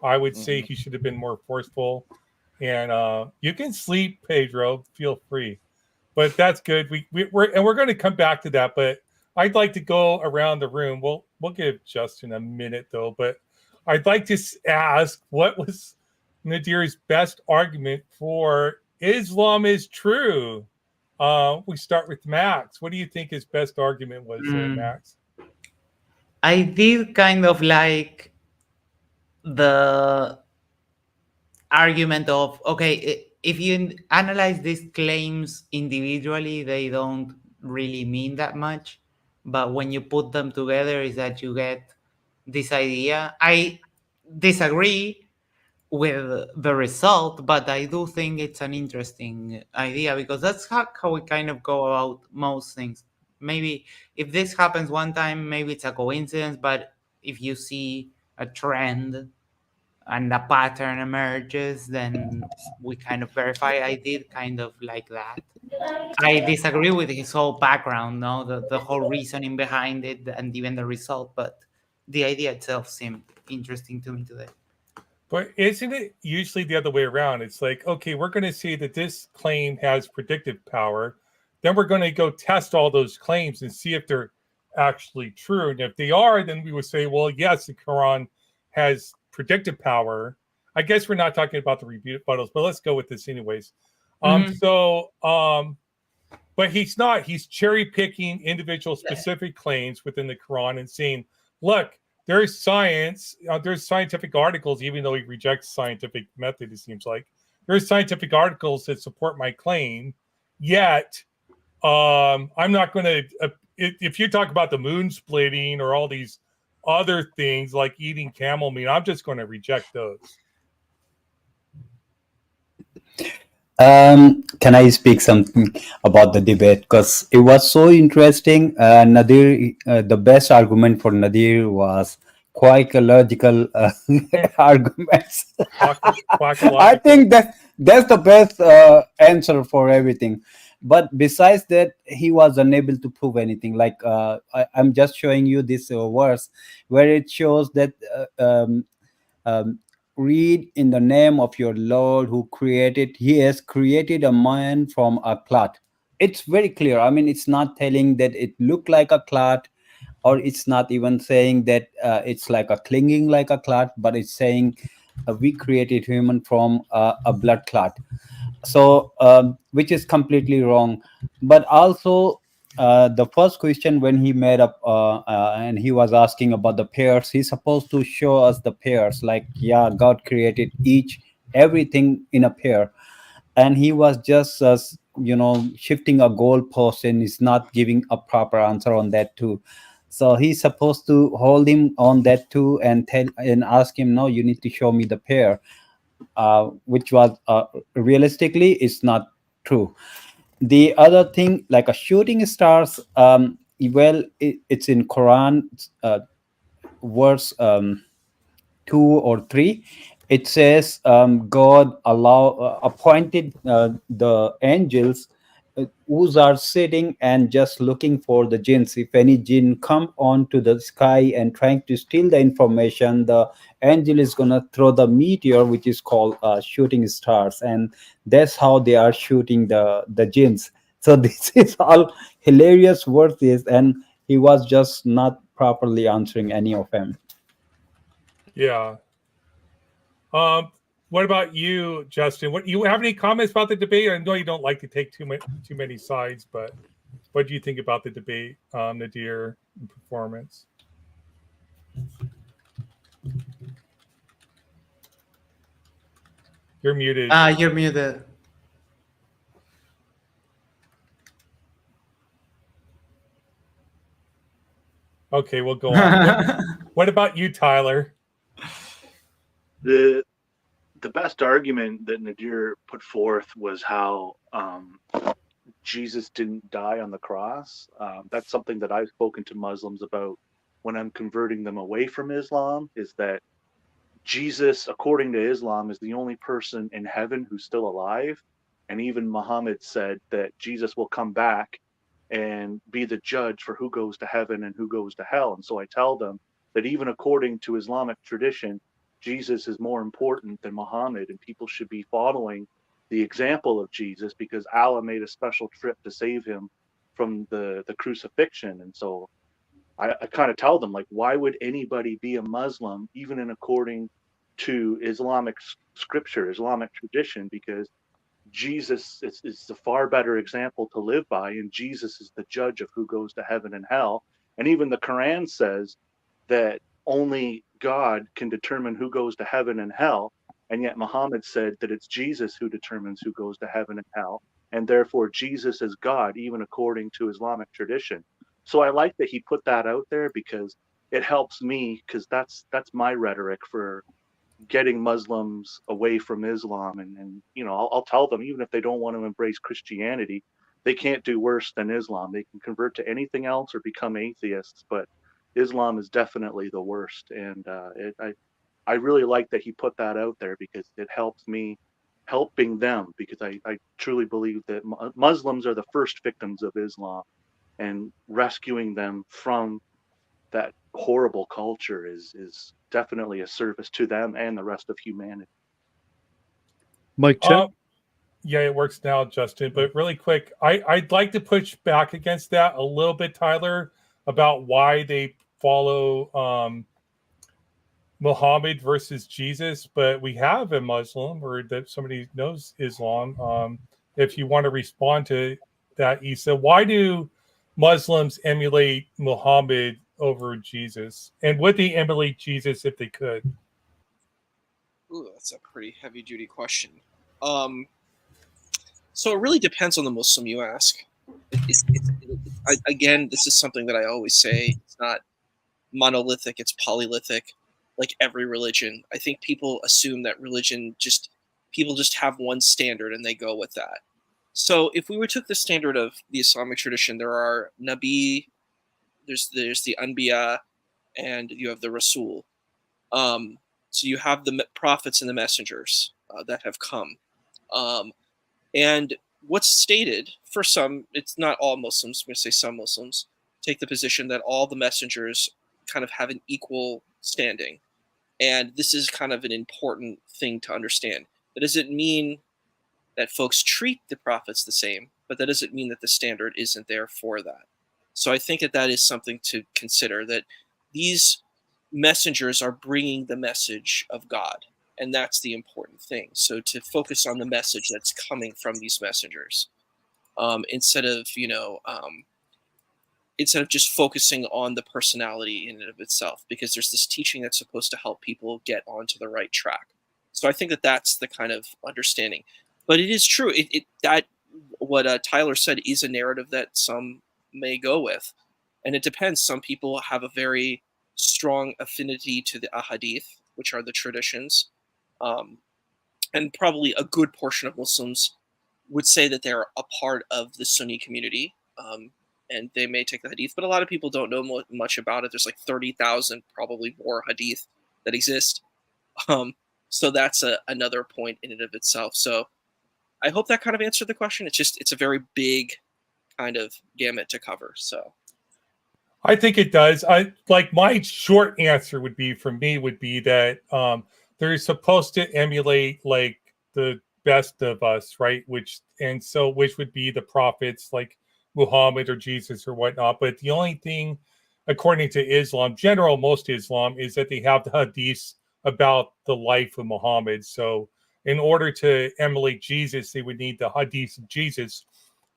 I would say he should have been more forceful. And you can sleep, Pedro. Feel free. But that's good. We're going to come back to that. But I'd like to go around the room. We'll give Justin a minute though. But I'd like to ask, what was Nadir's best argument for Islam is true? We start with Max. What do you think his best argument was there, Mm, Max? I did kind of like the argument of, okay, if you analyze these claims individually, they don't really mean that much, but when you put them together is that you get this idea. I disagree with the result, but I do think it's an interesting idea, because that's how we kind of go about most things. Maybe if this happens one time, maybe it's a coincidence, but if you see a trend and a pattern emerges, then we kind of verify. I did kind of like that. I disagree with his whole background, no, the whole reasoning behind it, and even the result, but the idea itself seemed interesting to me today. But isn't it usually the other way around? It's like, okay, we're going to see that this claim has predictive power. Then we're going to go test all those claims and see if they're actually true. And if they are, then we would say, well, yes, the Quran has predictive power. I guess we're not talking about the rebuttals, but let's go with this anyways. Hmm. But he's not. He's cherry picking individual specific claims within the Quran and saying, look, there's science, there's scientific articles, even though he rejects scientific method, it seems like. There's scientific articles that support my claim, yet I'm not going to, if you talk about the moon splitting or all these other things like eating camel meat, I'm just going to reject those. Can I speak something about the debate? Because it was so interesting. Nadir, the best argument for Nadir was quite a logical arguments. I Quackological. think that's the best answer for everything. But besides that, he was unable to prove anything. Like I'm just showing you this verse where it shows that um, read in the name of your Lord who created, he has created a man from a clot. It's very clear. I mean, it's not telling that it looked like a clot, or it's not even saying that it's like a clinging like a clot, but it's saying we created human from a blood clot. So which is completely wrong. But also the first question when he made up and he was asking about the pairs, he's supposed to show us the pairs, like, yeah, God created each everything in a pair. And he was just shifting a goalpost and is not giving a proper answer on that too. So he's supposed to hold him on that too and tell and ask him, no, you need to show me the pair, which was realistically is not true. The other thing, like a shooting stars, well, it's in Quran, verse 2 or 3. It says God appointed the angels who are sitting and just looking for the jinns. If any jinn come onto the sky and trying to steal the information, the angel is gonna throw the meteor, which is called shooting stars, and that's how they are shooting the jinns. So this is all hilarious verses, and he was just not properly answering any of them. Yeah. Um, what about you, Justin? What you have any comments about the debate? I know you don't like to take too many sides, but what do you think about the debate, Nadir, and performance? You're muted. You're muted. Okay, we'll go on. What about you, Tyler? The the best argument that Nadir put forth was how Jesus didn't die on the cross. That's something that I've spoken to Muslims about when I'm converting them away from Islam, is that Jesus, according to Islam, is the only person in heaven who's still alive. And even Muhammad said that Jesus will come back and be the judge for who goes to heaven and who goes to hell. And so I tell them that even according to Islamic tradition, Jesus is more important than Muhammad, and people should be following the example of Jesus because Allah made a special trip to save him from the crucifixion. And so I kind of tell them, like, why would anybody be a Muslim, even in according to Islamic scripture, Islamic tradition? Because Jesus is a far better example to live by, and Jesus is the judge of who goes to heaven and hell. And even the Quran says that only God can determine who goes to heaven and hell. And yet Muhammad said that it's Jesus who determines who goes to heaven and hell. And therefore, Jesus is God, even according to Islamic tradition. So I like that he put that out there because it helps me, because that's my rhetoric for getting Muslims away from Islam. And you know, I'll tell them, even if they don't want to embrace Christianity, they can't do worse than Islam. They can convert to anything else or become atheists, but Islam is definitely the worst. And I really like that he put that out there because it helps me helping them, because I truly believe that Muslims are the first victims of Islam, and rescuing them from that horrible culture is definitely a service to them and the rest of humanity. Mike check. Yeah, it works now, Justin. But really quick, I'd like to push back against that a little bit, Tyler, about why they follow Muhammad versus Jesus. But we have a Muslim, or that somebody knows Islam. If you want to respond to that, Issa, why do Muslims emulate Muhammad over Jesus? And would they emulate Jesus if they could? Ooh, that's a pretty heavy duty question. So it really depends on the Muslim you ask. Again, this is something that I always say. It's not monolithic, it's polythic, like every religion. I think people assume that people just have one standard and they go with that. So if we took the standard of the Islamic tradition, there are Nabi, there's the Anbiya, and you have the Rasul. So you have the prophets and the messengers that have come. And what's stated, for some, it's not all Muslims, I'm going to say some Muslims, take the position that all the messengers kind of have an equal standing. And this is kind of an important thing to understand. That doesn't mean that folks treat the prophets the same, but that doesn't mean that the standard isn't there for that. So I think that is something to consider, that these messengers are bringing the message of God. And that's the important thing. So to focus on the message that's coming from these messengers, instead of just focusing on the personality in and of itself, because there's this teaching that's supposed to help people get onto the right track. So I think that that's the kind of understanding. But it is true. That what Tyler said is a narrative that some may go with, and it depends. Some people have a very strong affinity to the ahadith, which are the traditions. And probably a good portion of Muslims would say that they're a part of the Sunni community, and they may take the hadith, but a lot of people don't know much about it. There's like 30,000, probably more hadith that exist. So that's another point in and of itself. So I hope that kind of answered the question. It's a very big kind of gamut to cover. So I think it does. My short answer would be that they're supposed to emulate like the best of us, right? Which would be the prophets like Muhammad or Jesus or whatnot. But the only thing, according to Islam, most Islam, is that they have the hadiths about the life of Muhammad. So in order to emulate Jesus, they would need the hadiths of Jesus.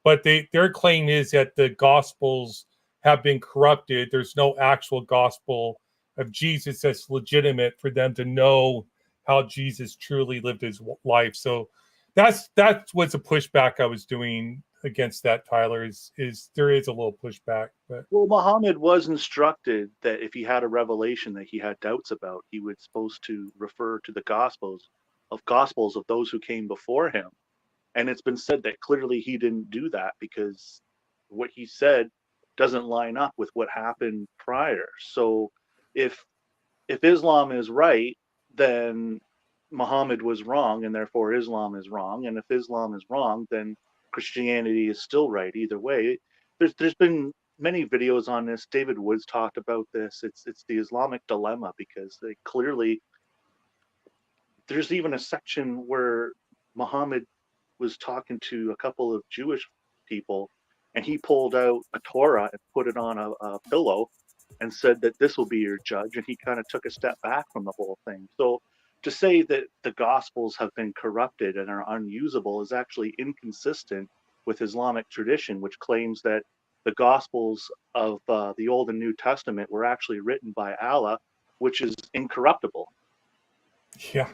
But their claim is that the gospels have been corrupted. There's no actual gospel of Jesus that's legitimate for them to know how Jesus truly lived his life. So that's what's a pushback I was doing against that, Tyler, is there is a little pushback. But Well, Muhammad was instructed that if he had a revelation that he had doubts about, he was supposed to refer to the gospels of those who came before him. And it's been said that clearly he didn't do that because what he said doesn't line up with what happened prior. So if Islam is right, then Muhammad was wrong, and therefore Islam is wrong. And if Islam is wrong, then Christianity is still right. Either way, there's been many videos on this. David Woods talked about this. It's the Islamic dilemma, because they clearly there's even a section where Muhammad was talking to a couple of Jewish people, and he pulled out a Torah and put it on a pillow and said that this will be your judge. And he kind of took a step back from the whole thing. So to say that the Gospels have been corrupted and are unusable is actually inconsistent with Islamic tradition, which claims that the Gospels of the Old and New Testament were actually written by Allah, which is incorruptible. Yeah.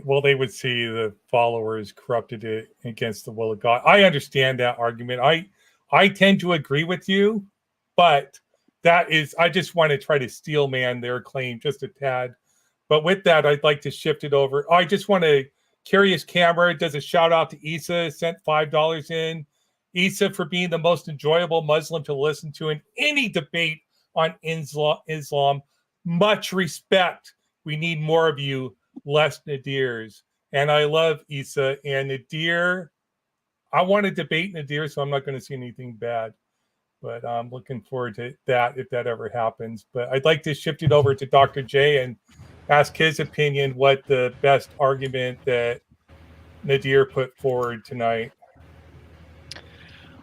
Well, they would see the followers corrupted it against the will of God. I understand that argument. I tend to agree with you, but I just want to try to steel man their claim just a tad. But with that, I'd like to shift it over. I just want to, Curious Camera does a shout out to Isa, sent $5 in. Isa, for being the most enjoyable Muslim to listen to in any debate on Islam. Much respect. We need more of you, less Nadirs. And I love Isa. And Nadir, I want to debate Nadir, so I'm not going to see anything bad. But I'm looking forward to that if that ever happens. But I'd like to shift it over to Dr. J and ask his opinion what the best argument that Nadir put forward tonight.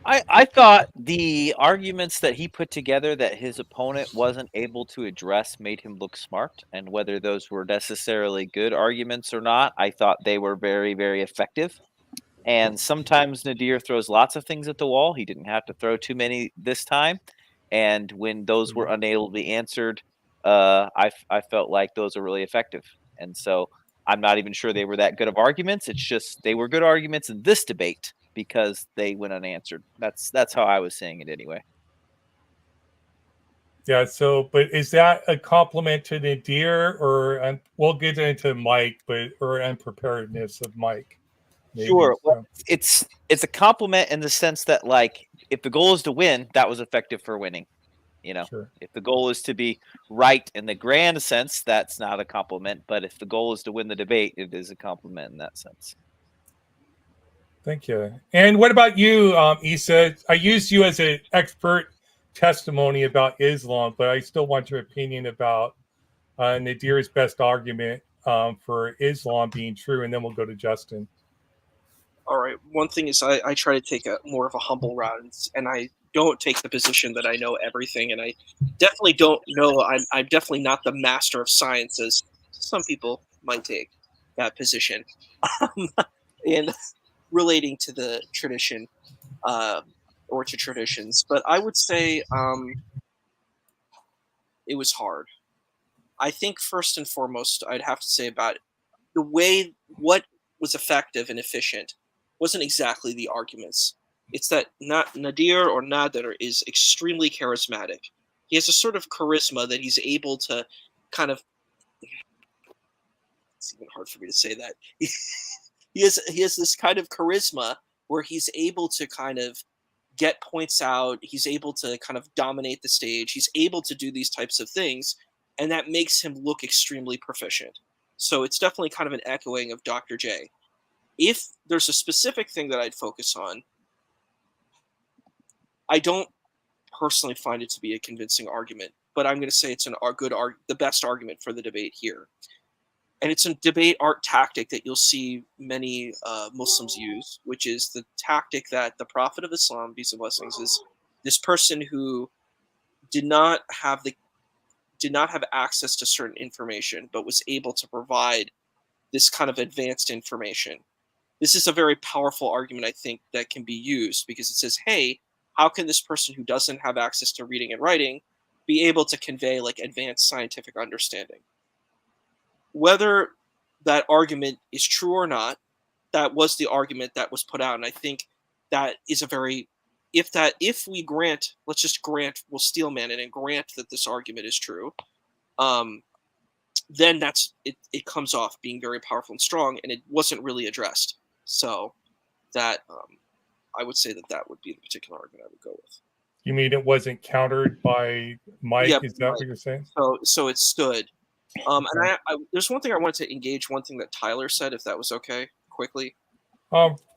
I thought the arguments that he put together that his opponent wasn't able to address made him look smart, and whether those were necessarily good arguments or not, I thought they were very, very effective. And sometimes Nadir throws lots of things at the wall. He didn't have to throw too many this time. And when those were unable to be answered, I felt like those are really effective. And so I'm not even sure they were that good of arguments. It's just they were good arguments in this debate because they went unanswered. That's how I was saying it anyway. Yeah, so, but is that a compliment to Nadir, or we'll get into Mike, or unpreparedness of Mike? Maybe. Sure. Well, it's a compliment in the sense that, like, if the goal is to win, that was effective for winning. You know, Sure. If the goal is to be right in the grand sense, that's not a compliment. But if the goal is to win the debate, it is a compliment in that sense. Thank you. And what about you, Isa? I used you as an expert testimony about Islam, but I still want your opinion about Nadir's best argument for Islam being true, and then we'll go to Justin. All right. One thing is I try to take a more of a humble route, and I don't take the position that I know everything, and I definitely don't know. I'm definitely not the master of science, as some people might take that position. And relating to the tradition, or to traditions, but I would say it was hard. I think first and foremost, I'd have to say about the way what was effective and efficient wasn't exactly the arguments. It's that not Nadir or Nader is extremely charismatic. He has a sort of charisma that he's able to kind of. It's even hard for me to say that. He has this kind of charisma where he's able to kind of get points out. He's able to kind of dominate the stage. He's able to do these types of things, and that makes him look extremely proficient. So it's definitely kind of an echoing of Dr. J. If there's a specific thing that I'd focus on, I don't personally find it to be a convincing argument, but I'm going to say it's the best argument for the debate here. And it's a debate art tactic that you'll see many Muslims use, which is the tactic that the Prophet of Islam, peace and blessings, is this person who did not have access to certain information, but was able to provide this kind of advanced information. This is a very powerful argument, I think, that can be used because it says, hey, how can this person who doesn't have access to reading and writing be able to convey like advanced scientific understanding? Whether that argument is true or not, that was the argument that was put out. And I think that is a very, if we grant, let's just grant, we'll steelman it and grant that this argument is true, then it comes off being very powerful and strong, and it wasn't really addressed. So that, I would say that would be the particular argument I would go with. You mean it wasn't countered by Mike? Yeah, is that what you're saying? So it stood. And there's one thing I wanted to engage. One thing that Tyler said, if that was okay, quickly.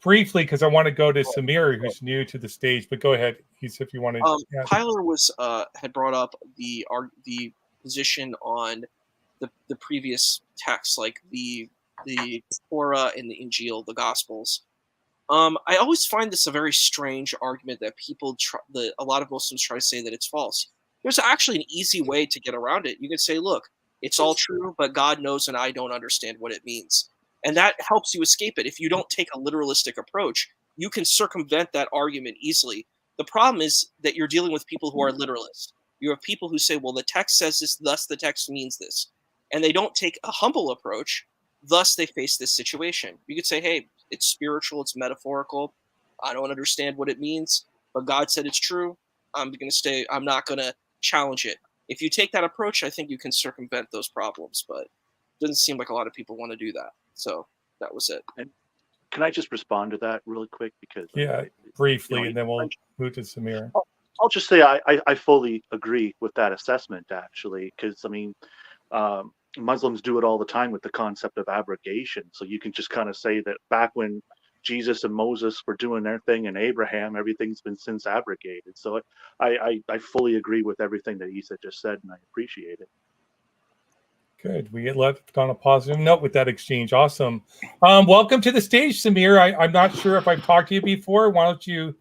Briefly, because I want to go to Samir, who's new to the stage. But go ahead, if you want to. Tyler had brought up the position on the previous texts, like the Torah and the Injil, the Gospels. I always find this a very strange argument that a lot of Muslims try to say that it's false. There's actually an easy way to get around it. You can say, look, it's all true, but God knows and I don't understand what it means. And that helps you escape it. If you don't take a literalistic approach, you can circumvent that argument easily. The problem is that you're dealing with people who are literalists. You have people who say, well, the text says this, thus the text means this. And they don't take a humble approach, thus they face this situation. You could say, hey, it's spiritual, it's metaphorical. I don't understand what it means, but God said it's true. I'm not going to challenge it. If you take that approach, I think you can circumvent those problems, but it doesn't seem like a lot of people want to do that. So that was it. And can I just respond to that really quick? Because briefly, and then we'll move to Samir. I'll just say I fully agree with that assessment, actually, because I mean, Muslims do it all the time with the concept of abrogation. So you can just kind of say that back when Jesus and Moses were doing their thing and Abraham, everything's been since abrogated. So I fully agree with everything that Isa just said, and I appreciate it. Good. We get left on a positive note with that exchange. Awesome. Welcome to the stage, Samir. I'm not sure if I've talked to you before. Why don't you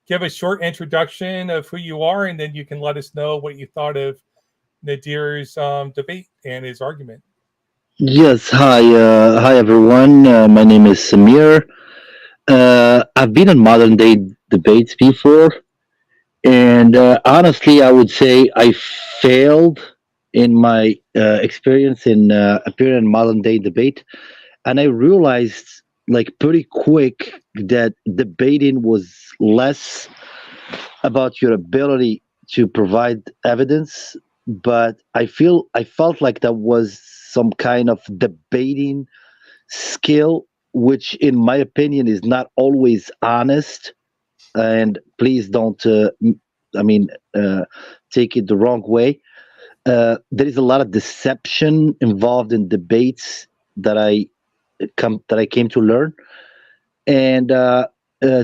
give a short introduction of who you are, and then you can let us know what you thought of Nadir's debate and his argument. Yes, hi everyone. My name is Samir. I've been in modern day debates before, and honestly, I would say I failed in my experience in appearing in modern day debate, and I realized like pretty quick that debating was less about your ability to provide evidence, but I felt like that was some kind of debating skill, which in my opinion is not always honest. And please don't take it the wrong way. There is a lot of deception involved in debates that I came to learn, and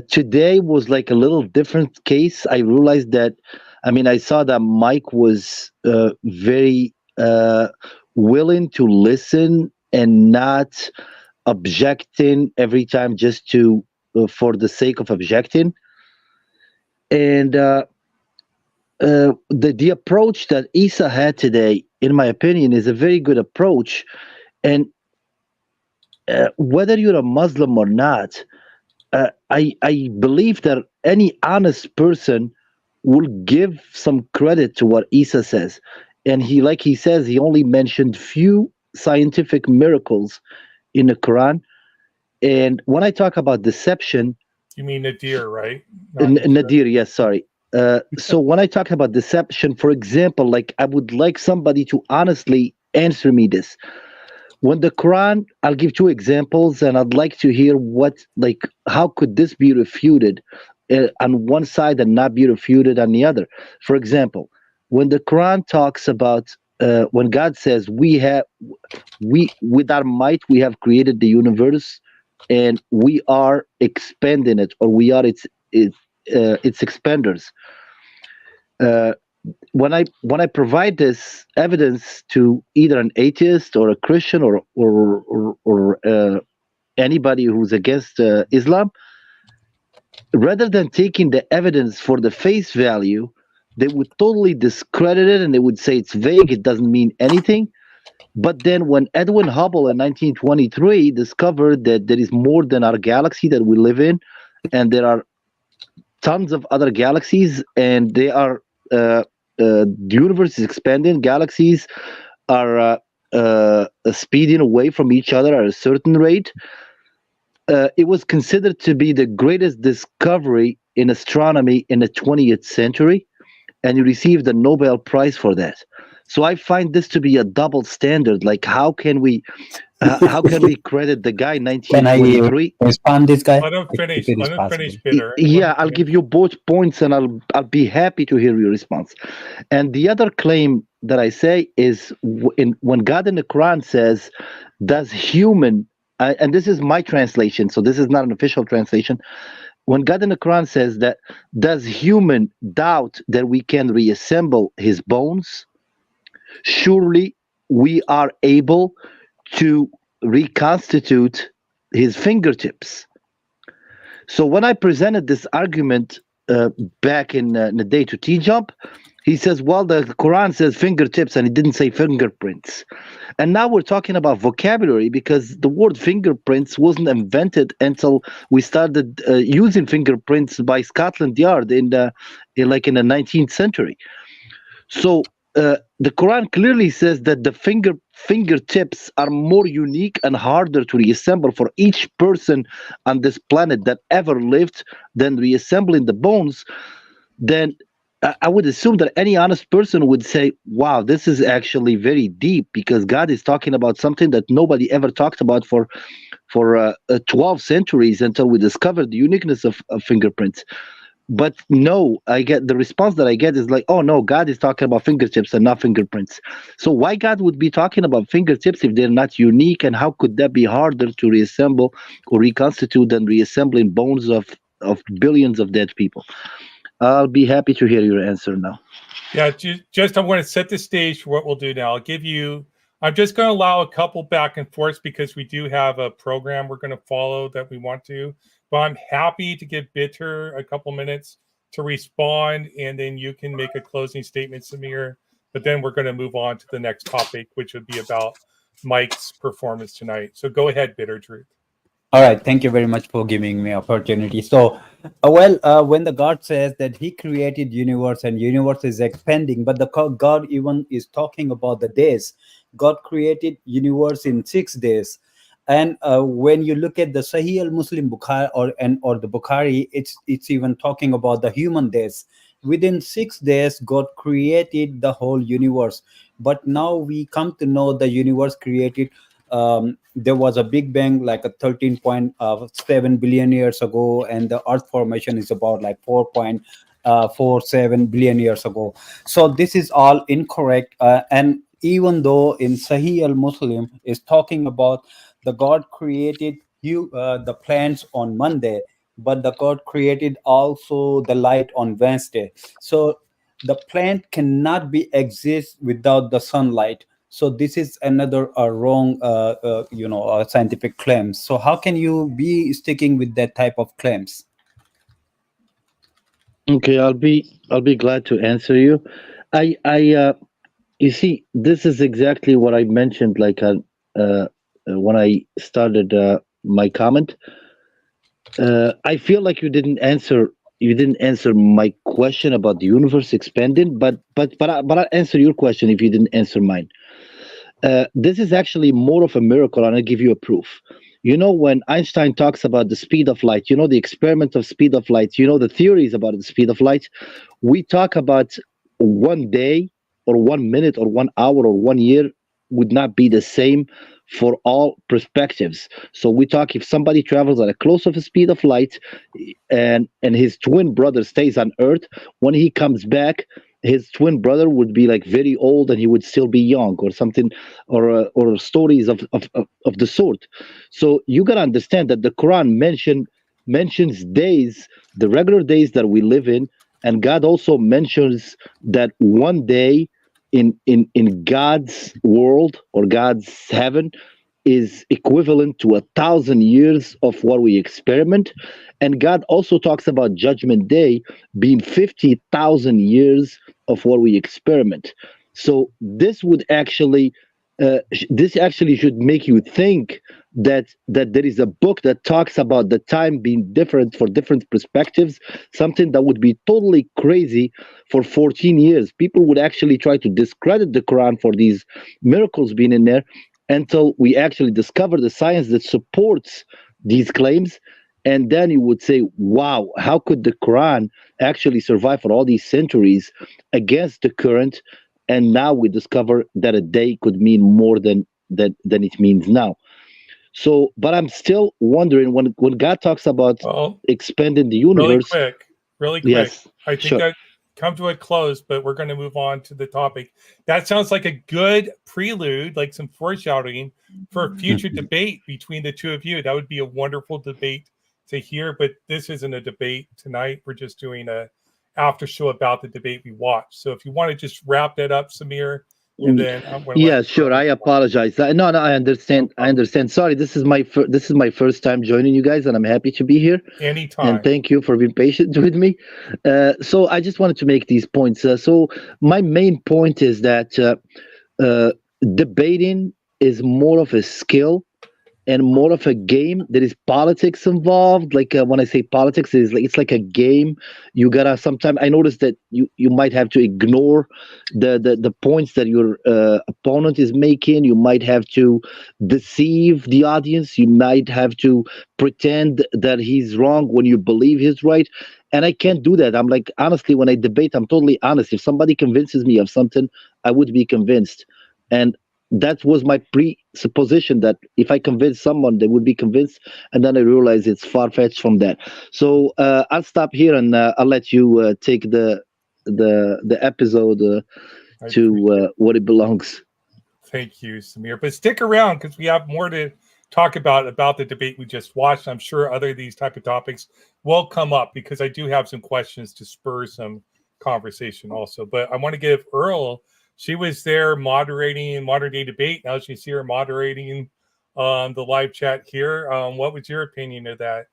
today was like a little different case. I realized that, I saw that Mike was very willing to listen and not objecting every time just to for the sake of objecting, and the approach that Isa had today, in my opinion, is a very good approach. And whether you're a Muslim or not, I believe that any honest person will give some credit to what Isa says. And he says, he only mentioned few scientific miracles in the Quran. And when I talk about deception, you mean Nadir, right? Nadir, yes, sorry. So when I talk about deception, for example, like I would like somebody to honestly answer me this. When the Quran, I'll give two examples, and I'd like to hear how could this be refuted on one side and not be refuted on the other. For example, when the Quran talks about when God says we with our might we have created the universe, and we are expanding it, or we are its expanders. When I provide this evidence to either an atheist or a Christian or anybody who's against Islam, rather than taking the evidence for the face value, they would totally discredit it and they would say it's vague, it doesn't mean anything. But then when Edwin Hubble in 1923 discovered that there is more than our galaxy that we live in, and there are tons of other galaxies, and they are the universe is expanding, galaxies are speeding away from each other at a certain rate. It was considered to be the greatest discovery in astronomy in the 20th century, and he received a Nobel Prize for that. So I find this to be a double standard. Like, how can we credit the guy in 1923? Can I respond this guy? Let him finish. Let him finish, Peter. Yeah, I'll give you both points, and I'll be happy to hear your response. And the other claim that I say is when God in the Quran says, "Does human," and this is my translation, so this is not an official translation. When God in the Quran says that, "Does human doubt that we can reassemble his bones?" Surely we are able to reconstitute his fingertips. So when I presented this argument back in the day to T-Jump, he says, well, the Quran says fingertips and it didn't say fingerprints. And now we're talking about vocabulary because the word fingerprints wasn't invented until we started using fingerprints by Scotland Yard in the 19th century. So the Quran clearly says that the fingertips are more unique and harder to reassemble for each person on this planet that ever lived than reassembling the bones. Then I would assume that any honest person would say, wow, this is actually very deep because God is talking about something that nobody ever talked about for 12 centuries until we discovered the uniqueness of fingerprints. But no, I get the response that I get is like, oh no, God is talking about fingertips and not fingerprints. So why God would be talking about fingertips if they're not unique, and how could that be harder to reassemble or reconstitute than reassembling bones of billions of dead people? I'll be happy to hear your answer now. Yeah, just I want to set the stage for what we'll do now. I'm just going to allow a couple back and forths because we do have a program we're going to follow that we want to. But I'm happy to give Bitter a couple minutes to respond, and then you can make a closing statement, Samir. But then we're going to move on to the next topic, which would be about Mike's performance tonight. So go ahead, Bitter Truth. All right, thank you very much for giving me opportunity. So, when the God says that He created universe and universe is expanding, but the God even is talking about the days. God created universe in 6 days, and when you look at the Sahih al-Muslim Bukhari or the Bukhari, it's even talking about the human days. Within 6 days, God created the whole universe. But now we come to know the universe created. There was a big bang like a 13.7 billion years ago, and the earth formation is about like 4.47 billion years ago. So this is all incorrect, and even though in Sahih al-Muslim is talking about the God created the plants on Monday, but the God created also the light on Wednesday. So the plant cannot be exist without the sunlight. So this is another wrong scientific claims. So how can you be sticking with that type of claims? Okay, I'll be glad to answer you. I you see, this is exactly what I mentioned when I started my comment. I feel like you didn't answer my question about the universe expanding, but I'll answer your question if you didn't answer mine. This is actually more of a miracle, and I'll give you a proof. You know, when Einstein talks about the speed of light, you know, the experiment of speed of light, you know, the theories about the speed of light, we talk about 1 day or 1 minute or 1 hour or 1 year would not be the same for all perspectives. So we talk if somebody travels at a close of a speed of light and his twin brother stays on Earth, when he comes back, his twin brother would be like very old and he would still be young or something, or stories of the sort. So you got to understand that the Quran mentions days, the regular days that we live in, and God also mentions that one day in God's world or God's heaven is equivalent to 1,000 years of what we experiment. And God also talks about Judgment Day being 50,000 years of what we experiment. So this actually should make you think that there is a book that talks about the time being different for different perspectives, something that would be totally crazy. For 14 years people would actually try to discredit the Quran for these miracles being in there, until we actually discover the science that supports these claims. And then you would say, wow, how could the Quran actually survive for all these centuries against the current? And now we discover that a day could mean more than it means now. So, but I'm still wondering, when God talks about expanding the universe. Really quick. Yes, I think sure. that come to a close, but we're going to move on to the topic. That sounds like a good prelude, like some foreshadowing for a future debate between the two of you. That would be a wonderful debate to hear, but this isn't a debate tonight. We're just doing a after show about the debate we watched. So if you want to just wrap that up, Samir, And then I'm going to Yeah, let sure. I Earl. apologize. No, no, I understand. I understand. Sorry, this is my first time joining you guys, and I'm happy to be here. And Anytime. thank you for being patient with me. So I just wanted to make these points. So my main point is that debating is more of a skill and more of a game. There is politics involved. Like when I say politics, it's like a game. You gotta sometimes. I noticed that you might have to ignore the points that your opponent is making. You might have to deceive the audience. You might have to pretend that he's wrong when you believe he's right. And I can't do that. I'm like, honestly, when I debate, I'm totally honest. If somebody convinces me of something, I would be convinced. And that was my presupposition that if I convince someone, they would be convinced. And then I realized it's far fetched from that. So I'll stop here and I'll let you take the episode I to appreciate what it belongs. Thank you, Samir. But stick around because we have more to talk about the debate we just watched. I'm sure other of these type of topics will come up because I do have some questions to spur some conversation also. But I want to give Earl, she was there moderating modern day debate. Now she's here moderating the live chat here. What was your opinion of that?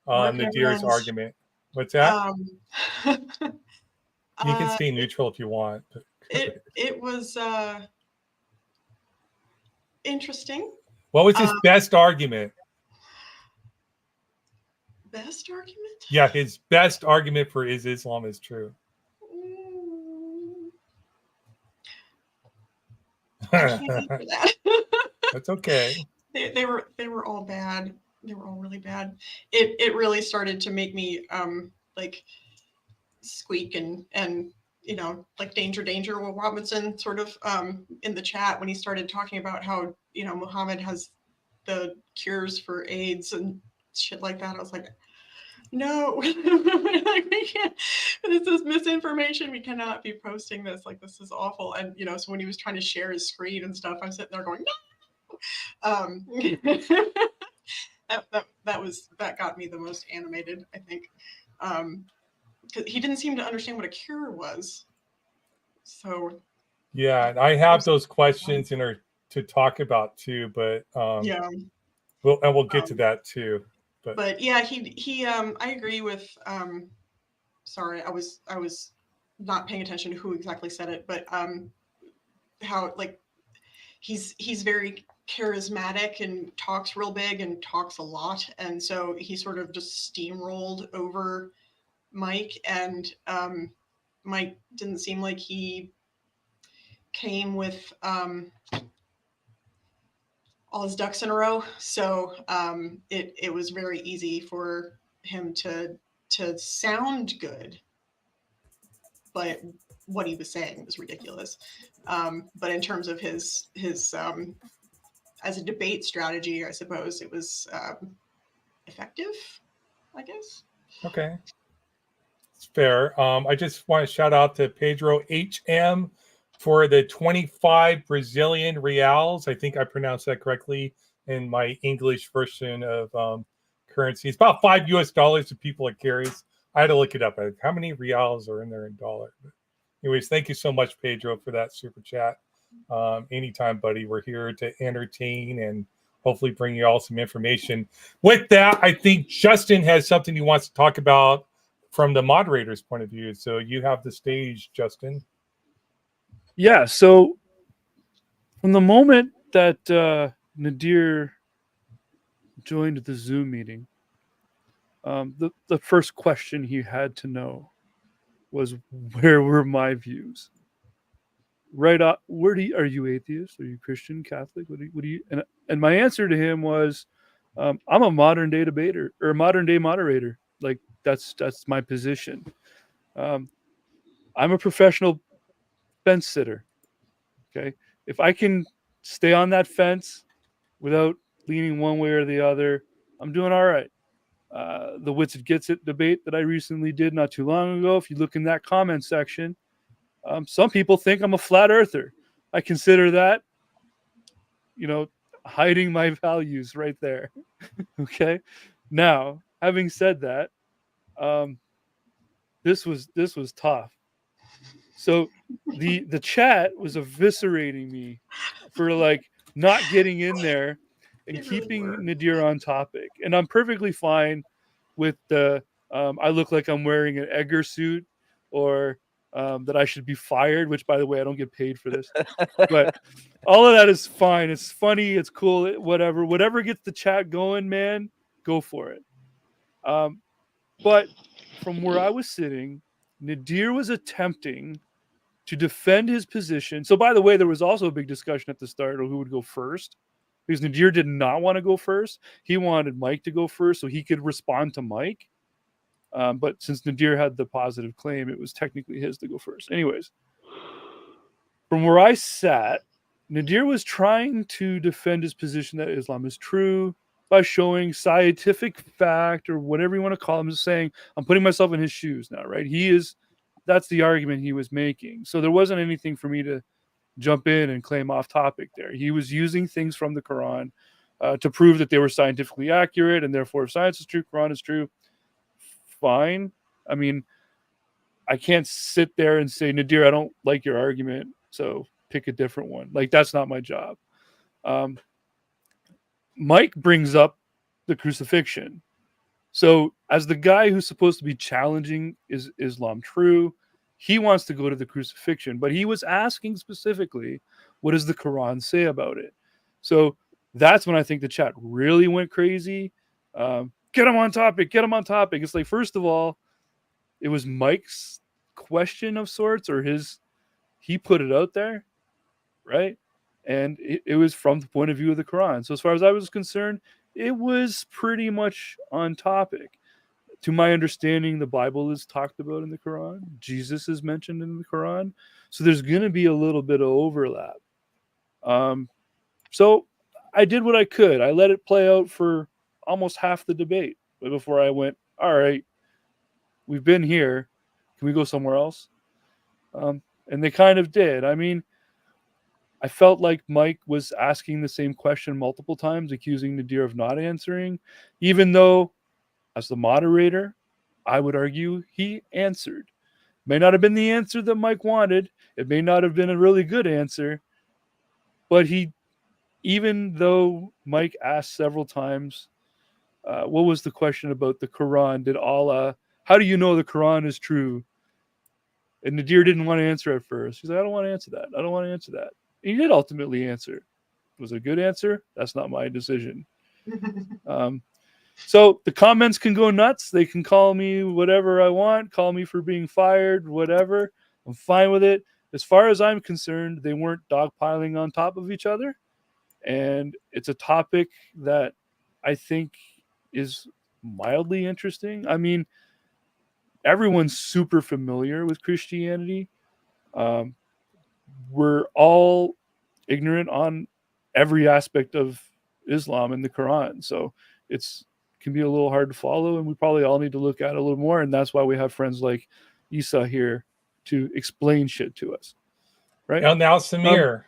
Nadir's argument. What's that? You can stay neutral if you want. It was interesting. What was his best argument? Best argument? Yeah, his best argument for is Islam is true. I can't answer that. That's okay. They were all bad. They were all really bad. It really started to make me like squeak and you know, like danger Will Robinson sort of in the chat when he started talking about how, you know, Muhammad has the cures for AIDS and shit like that. I was like, no, like we can't, this is misinformation. We cannot be posting this. Like, this is awful. And, you know, so when he was trying to share his screen and stuff, I'm sitting there going, no. That got me the most animated, I think. Because he didn't seem to understand what a cure was. So. Yeah, and I have those questions in our to talk about too, but yeah. We'll get to that too. But yeah, he I agree with sorry, I was not paying attention to who exactly said it, but how like he's very charismatic and talks real big and talks a lot, and so he sort of just steamrolled over Mike, and Mike didn't seem like he came with all his ducks in a row, so it was very easy for him to sound good, but what he was saying was ridiculous. But in terms of his as a debate strategy, I suppose it was effective, I guess. Okay, it's fair. I just want to shout out to Pedro HM for the 25 Brazilian reals. I think I pronounced that correctly in my English version of currency. It's about $5 US to people are curious. I had to look it up. How many reals are in there in dollar? But anyways, thank you so much, Pedro, for that super chat. Anytime, buddy. We're here to entertain and hopefully bring you all some information. With that, I think Justin has something he wants to talk about from the moderator's point of view. So you have the stage, Justin. Yeah, so from the moment that Nadir joined the Zoom meeting, the first question he had to know was, where were my views? Right up, are you atheist? Are you Christian, Catholic? What do you? And my answer to him was, I'm a modern day debater or a modern day moderator. Like that's my position. I'm a professional fence sitter. Okay, if I can stay on that fence without leaning one way or the other, I'm doing all right. The Wits It Gets It debate that I recently did not too long ago, if you look in that comment section, some people think I'm a flat earther. I consider that, hiding my values right there. Okay. Now, having said that, this was tough. So the chat was eviscerating me for like not getting in there and They really keeping were. Nadir on topic. And I'm perfectly fine with the I look like I'm wearing an Edgar suit, or that I should be fired, which, by the way, I don't get paid for this. But all of that is fine. It's funny. It's cool. Whatever gets the chat going, man, go for it. But from where I was sitting, Nadir was attempting to defend his position. So, by the way, there was also a big discussion at the start of who would go first, because Nadir did not want to go first. He wanted Mike to go first so he could respond to Mike. But since Nadir had the positive claim, it was technically his to go first. Anyways, from where I sat, Nadir was trying to defend his position that Islam is true by showing scientific fact, or whatever you want to call him, just saying, I'm putting myself in his shoes now, right? That's the argument he was making. So there wasn't anything for me to jump in and claim off topic there. He was using things from the Quran to prove that they were scientifically accurate, and therefore if science is true, Quran is true. Fine. I mean, I can't sit there and say, Nadir, I don't like your argument, so pick a different one. Like, that's not my job. Mike brings up the crucifixion. So as the guy who's supposed to be challenging is Islam true, he wants to go to the crucifixion, but he was asking specifically, what does the Quran say about it? So that's when I think the chat really went crazy. Get him on topic. Get him on topic. It's like, first of all, it was Mike's question of sorts, or he put it out there, right? And it was from the point of view of the Quran. So as far as I was concerned, it was pretty much on topic. To my understanding, the Bible is talked about in the Quran. Jesus is mentioned in the Quran. So there's going to be a little bit of overlap. So I did what I could. I let it play out for almost half the debate before I went, all right, we've been here. Can we go somewhere else? And they kind of did. I mean, I felt like Mike was asking the same question multiple times, accusing Nadir of not answering, even though, as the moderator, I would argue he answered. May not have been the answer that Mike wanted. It may not have been a really good answer, but even though Mike asked several times, what was the question about the Quran? Did Allah, how do you know the Quran is true? And Nadir didn't want to answer at first. He's like, I don't want to answer that. I don't want to answer that. He did ultimately answer. Was it a good answer? That's not my decision. So the comments can go nuts. They can call me whatever I want, call me for being fired, whatever. I'm fine with it. As far as I'm concerned, they weren't dogpiling on top of each other. And it's a topic that I think is mildly interesting. I mean, everyone's super familiar with Christianity. We're all ignorant on every aspect of Islam and the Quran. So it's can be a little hard to follow, and we probably all need to look at it a little more. And that's why we have friends like Isa here to explain shit to us. Right. And now Samir.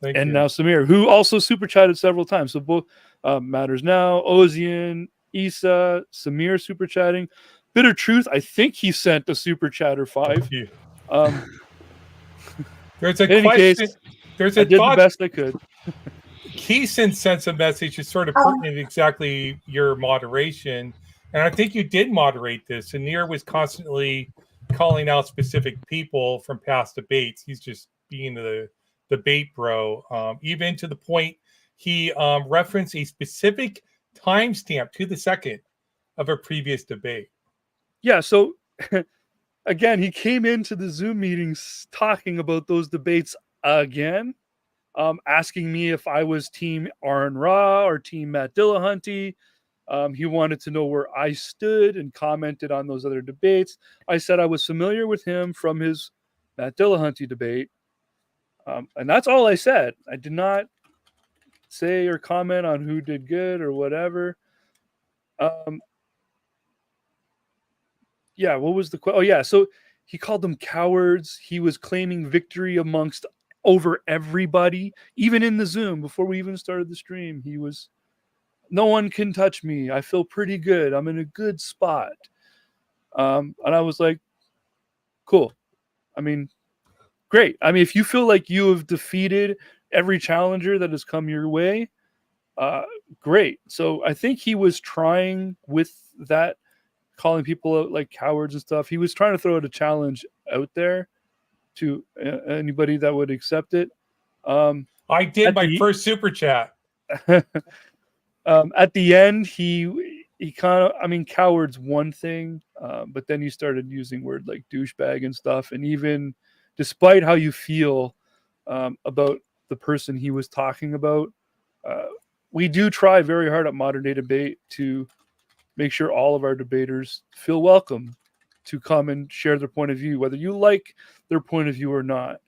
Thank you. Now Samir, who also super chatted several times. So both Matters Now, Ozian, Isa, Samir super chatting. Bitter Truth, I think he sent a super chatter 5. There's a in question. Case, there's I a did thought. the best I could. Keeson sent a message is sort of pertinent exactly your moderation. And I think you did moderate this. And Nir was constantly calling out specific people from past debates. He's just being the debate bro. Even to the point he referenced a specific timestamp to the second of a previous debate. Yeah, so again, he came into the Zoom meetings talking about those debates again. Asking me if I was team Aaron Ra or team Matt Dillahunty. He wanted to know where I stood and commented on those other debates. I said I was familiar with him from his Matt Dillahunty debate. And that's all I said. I did not say or comment on who did good or whatever. Yeah, what was the question? Oh, yeah. So he called them cowards. He was claiming victory amongst over everybody, even in the Zoom before we even started the stream. He was, no one can touch me. I feel pretty good. I'm in a good spot. And I was like, cool. I mean, great. I mean, if you feel like you have defeated every challenger that has come your way, great. So I think he was trying with that, calling people out like cowards and stuff. He was trying to throw out a challenge out there to anybody that would accept it. I did my first super chat. At the end, he kind of, I mean, coward's one thing, but then he started using word like douchebag and stuff. And even despite how you feel about the person he was talking about, we do try very hard at Modern Day Debate to make sure all of our debaters feel welcome to come and share their point of view, whether you like their point of view or not.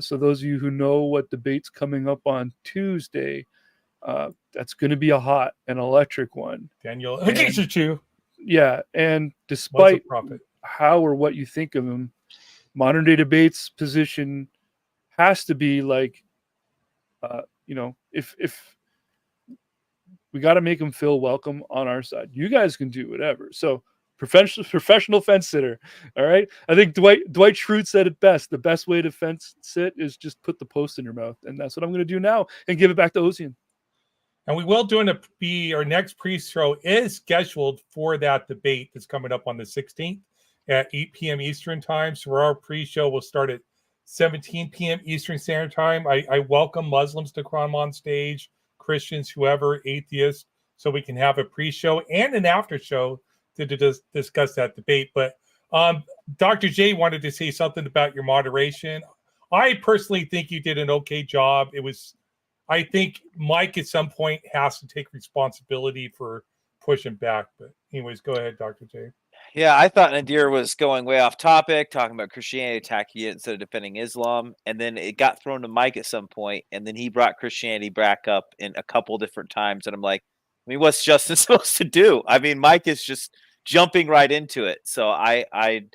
So those of you who know what debate's coming up on Tuesday, that's going to be a hot and electric one. Daniel, you. Yeah, and despite how or what you think of him, Modern Day Debate's position has to be like, if we got to make them feel welcome on our side. You guys can do whatever. So professional fence sitter. All right. I think Dwight Schrute said it best. The best way to fence sit is just put the post in your mouth. And that's what I'm going to do now and give it back to Ocean. And we will our next pre-show is scheduled for that debate that's coming up on the 16th at 8 p.m. Eastern time. So our pre-show will start at 17 p.m. Eastern Standard Time. I welcome Muslims to come on stage, Christians, whoever, atheists, so we can have a pre-show and an after show to discuss that debate. But Dr. J wanted to say something about your moderation. I personally think you did an okay job. I think Mike at some point has to take responsibility for pushing back. But anyways, go ahead, Dr. J. Yeah, I thought Nadir was going way off topic, talking about Christianity, attacking it instead of defending Islam. And then it got thrown to Mike at some point, and then he brought Christianity back up in a couple different times. And I'm like, I mean, what's Justin supposed to do? I mean, Mike is just jumping right into it. So I'm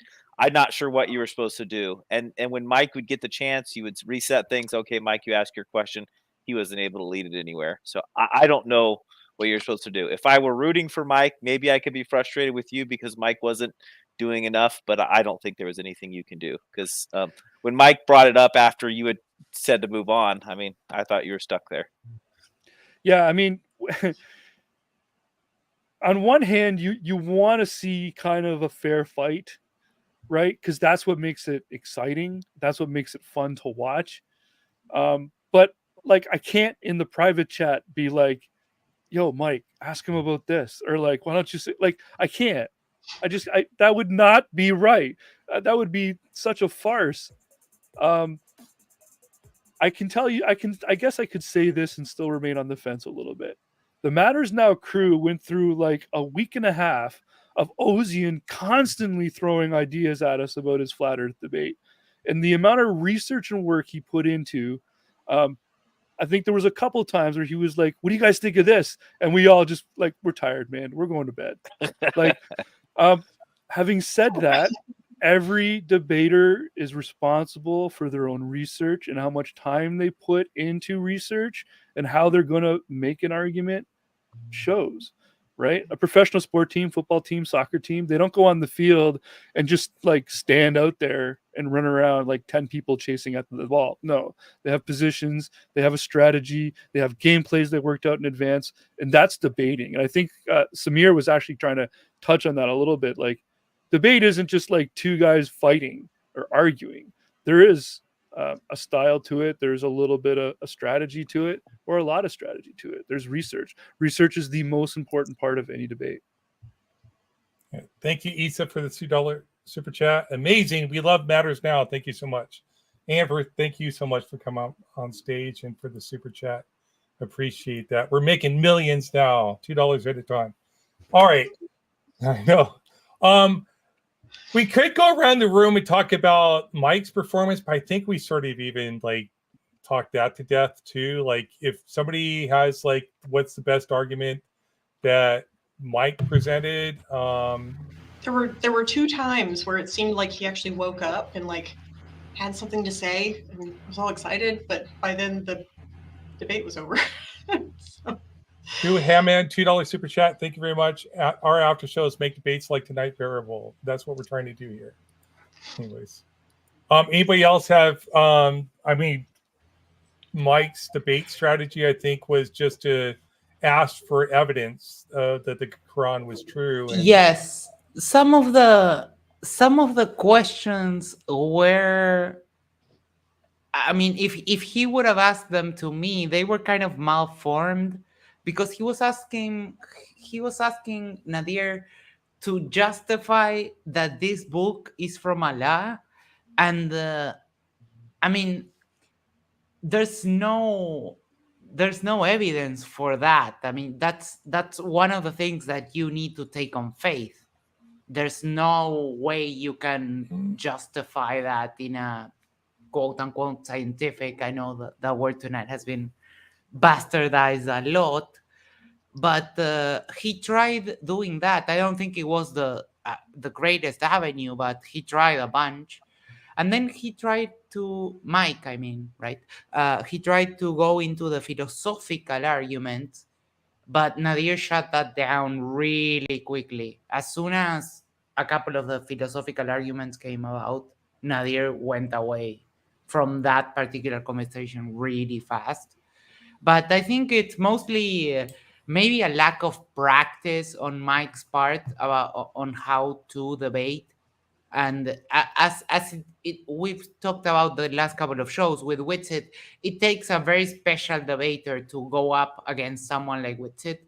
not sure what you were supposed to do. And when Mike would get the chance, he would reset things. Okay, Mike, you ask your question. He wasn't able to lead it anywhere. So I don't know what you're supposed to do. If I were rooting for Mike, maybe I could be frustrated with you because Mike wasn't doing enough, but I don't think there was anything you can do because when Mike brought it up after you had said to move on, I mean, I thought you were stuck there. Yeah, I mean, on one hand, you want to see kind of a fair fight, right? Because that's what makes it exciting. That's what makes it fun to watch. But like, I can't in the private chat be like, yo, Mike, ask him about this. Or like, why don't you say, like, I can't. That would not be right. That would be such a farce. I can tell you, I guess I could say this and still remain on the fence a little bit. The Matters Now crew went through like a week and a half of Ozian constantly throwing ideas at us about his flat earth debate. And the amount of research and work he put into, I think there was a couple of times where he was like, what do you guys think of this? And we all just like, we're tired, man. We're going to bed. Like, having said that, every debater is responsible for their own research and how much time they put into research and how they're going to make an argument shows, right? A professional sport team, football team, soccer team, they don't go on the field and just like stand out there and run around like 10 people chasing at the ball. No, they have positions, they have a strategy, they have game plays they worked out in advance, and that's debating. And I think Samir was actually trying to touch on that a little bit. Like, debate isn't just like two guys fighting or arguing. There is a style to it. There's a little bit of a strategy to it, or a lot of strategy to it. There's research. Research is the most important part of any debate. Thank you, Isa, for the $2 super chat. Amazing. We love Matters Now. Thank you so much. Amber, thank you so much for coming out on stage and for the super chat. Appreciate that. We're making millions now, $2 at a time. All right. I know. We could go around the room and talk about Mike's performance, but I think we sort of even like talked that to death too. Like, if somebody has like, what's the best argument that Mike presented? There were two times where it seemed like he actually woke up and like had something to say and was all excited, but by then the debate was over. So. Hammond, $2 super chat. Thank you very much. Our after shows make debates like tonight bearable. That's what we're trying to do here. Anyways, Anybody else have? I mean, Mike's debate strategy, I think, was just to ask for evidence that the Quran was true. And Yes, some of the questions were, I mean, if he would have asked them to me, they were kind of malformed, because he was asking Nadir to justify that this book is from Allah, and I mean, there's no there's no evidence for that. I mean, that's one of the things that you need to take on faith. There's no way you can justify that in a quote unquote scientific. I know that word tonight has been bastardized a lot, but he tried doing that. I don't think it was the greatest avenue, but he tried a bunch. And then he tried to Mike, I mean, right? He tried to go into the philosophical argument, but Nadir shut that down really quickly. As soon as a couple of the philosophical arguments came about, Nadir went away from that particular conversation really fast. But I think it's mostly maybe a lack of practice on Mike's part about on how to debate. And we've talked about the last couple of shows with Witsit, it takes a very special debater to go up against someone like Witsit.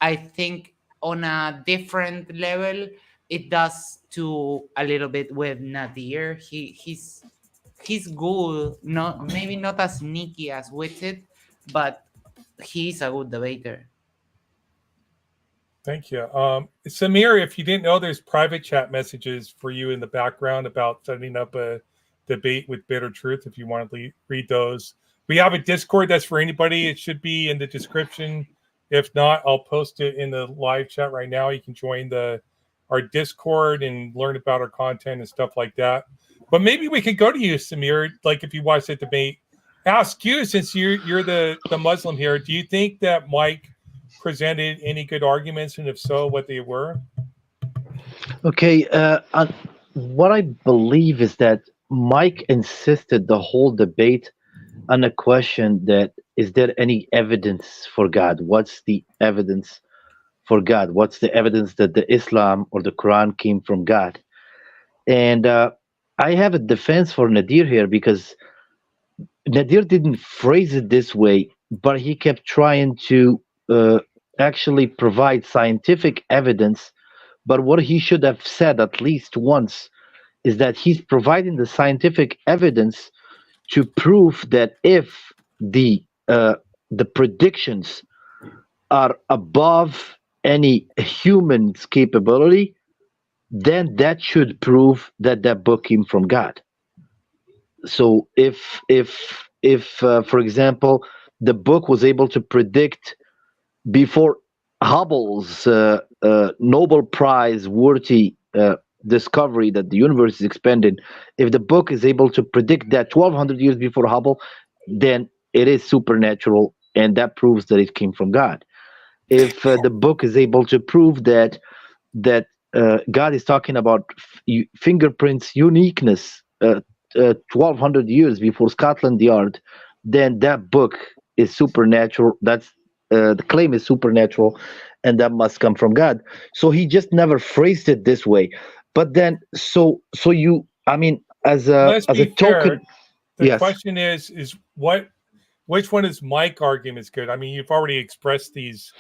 I think on a different level, it does too a little bit with Nadir. He's good, not maybe not as sneaky as Witsit, but he's a good debater. thank you. Samir, if you didn't know, there's private chat messages for you in the background about setting up a debate with Bitter Truth if you want to read those. We have a Discord that's for anybody. It should be in the description. If not, I'll post it in the live chat right now. You can join our Discord and learn about our content and stuff like that. But maybe we could go to you, Samir, like if you watch the debate. Ask you, since you're the Muslim here, do you think that Mike presented any good arguments, and if so, what they were? Okay, what I believe is that Mike insisted the whole debate on a question that is there any evidence for God? What's the evidence for God? What's the evidence that the Islam or the Quran came from God? And I have a defense for Nadir here, because Nadir didn't phrase it this way, but he kept trying to actually provide scientific evidence. But what he should have said at least once is that he's providing the scientific evidence to prove that if the predictions are above any human's capability, then that should prove that that book came from God. So if for example, the book was able to predict before Hubble's Nobel Prize worthy discovery that the universe is expanding, if the book is able to predict that 1200 years before Hubble, then it is supernatural, and that proves that it came from God. If the book is able to prove that God is talking about fingerprints uniqueness 1200 years before Scotland Yard, then that book is supernatural. That's the claim is supernatural, and that must come from God. So he just never phrased it this way. But then, so you, I mean, as a token, fair, the yes. question is which one is Mike arguments good? I mean, you've already expressed these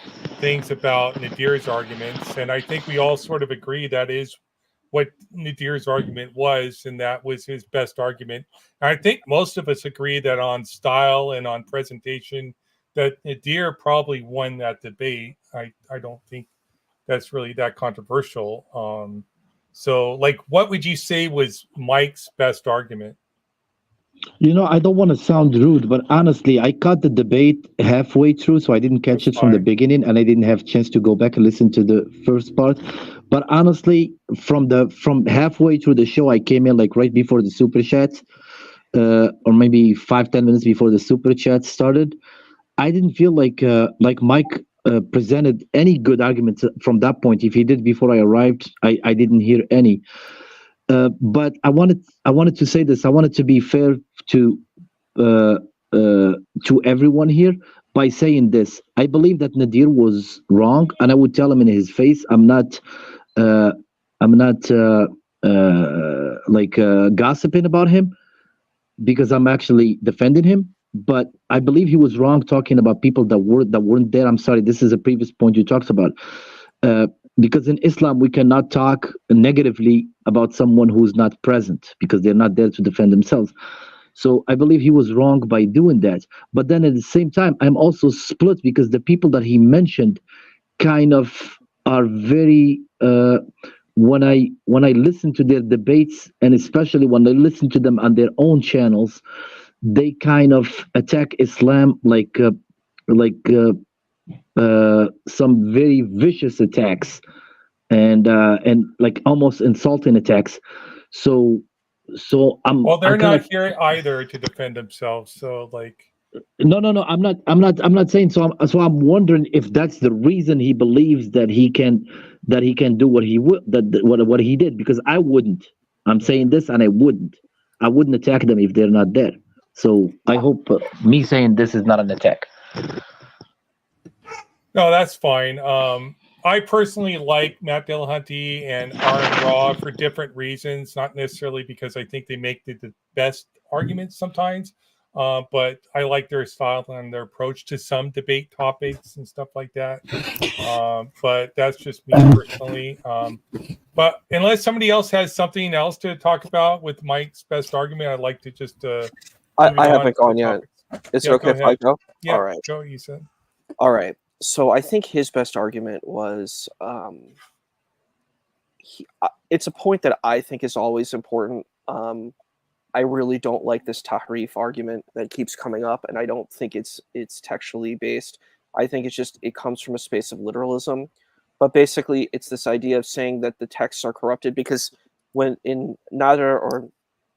things about Nadir's arguments, and I think we all sort of agree that is what Nadir's argument was, and that was his best argument. And I think most of us agree that on style and on presentation, that Nadir probably won that debate. I don't think that's really that controversial. So, like, what would you say was Mike's best argument? You know, I don't want to sound rude, but honestly, I caught the debate halfway through, so I didn't catch it from the beginning, and I didn't have a chance to go back and listen to the first part. But honestly, from halfway through the show, I came in like right before the super chats, or maybe 5-10 minutes before the super chat started. I didn't feel like Mike presented any good arguments from that point. If he did before I arrived, I didn't hear any. But I wanted to say this. I wanted to be fair to uh, to everyone here by saying this. I believe that Nadir was wrong, and I would tell him in his face. Uh, I'm not gossiping about him because I'm actually defending him. But I believe he was wrong talking about people that weren't there. I'm sorry. This is a previous point you talked about. Uh, because in Islam we cannot talk negatively about someone who's not present because they're not there to defend themselves. So I believe he was wrong by doing that. But then at the same time, I'm also split because the people that he mentioned kind of are very when I listen to their debates, and especially when I listen to them on their own channels, they kind of attack Islam like some very vicious attacks and like almost insulting attacks. So Well, they're I'm kind not of here either to defend themselves. So, like, no. I'm not saying so. I'm wondering if that's the reason he believes that he can do what he would what he did, because I wouldn't. I'm saying this, and I wouldn't attack them if they're not there. So I hope me saying this is not an attack. no, that's fine. I personally like Matt Dillahunty and Aaron Raw for different reasons, not necessarily because I think they make the best arguments sometimes, but I like their style and their approach to some debate topics and stuff like that. But that's just me personally. But unless somebody else has something else to talk about with Mike's best argument, I'd like to just I haven't gone yet. Is it Yeah, okay go if I ahead. go? Yeah, All right. go, you said. All right. So I think his best argument was it's a point that I think is always important. I really don't like this tahrif argument that keeps coming up, and I don't think it's textually based. I think it comes from a space of literalism. But basically, it's this idea of saying that the texts are corrupted, because when in Nader or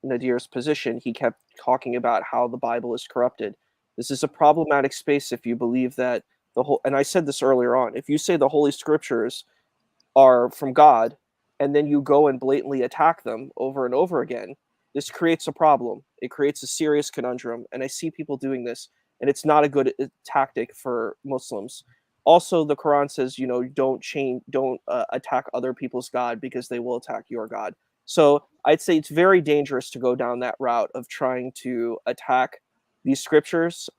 Nadir's position, he kept talking about how the Bible is corrupted. This is a problematic space if you believe that and I said this earlier on, if you say the Holy Scriptures are from God, and then you go and blatantly attack them over and over again, this creates a problem. It creates a serious conundrum, and I see people doing this, and it's not a good tactic for Muslims. Also, the Quran says, don't attack other people's God, because they will attack your God. So I'd say it's very dangerous to go down that route of trying to attack these scriptures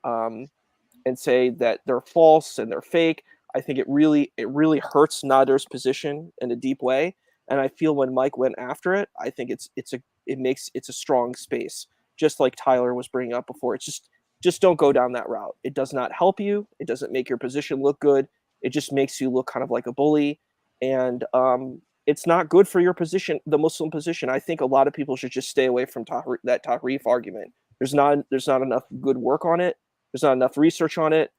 and say that they're false and they're fake. I think it really hurts Nader's position in a deep way. And I feel when Mike went after it, I think it's a strong space, just like Tyler was bringing up before. It's just don't go down that route. It does not help you. It doesn't make your position look good. It just makes you look kind of like a bully, and it's not good for your position, the Muslim position. I think a lot of people should just stay away from that tahrif argument. There's not enough good work on it. There's not enough research on it.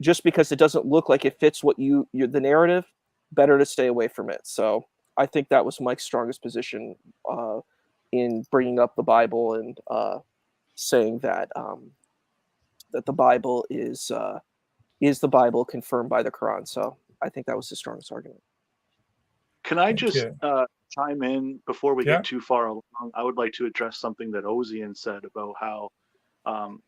Just because it doesn't look like it fits what the narrative, better to stay away from it. So I think that was Mike's strongest position in bringing up the Bible and saying that that the Bible is the Bible confirmed by the Quran. So I think that was his strongest argument. Can I just Okay. chime in before we Yeah. get too far along? I would like to address something that Ozian said about how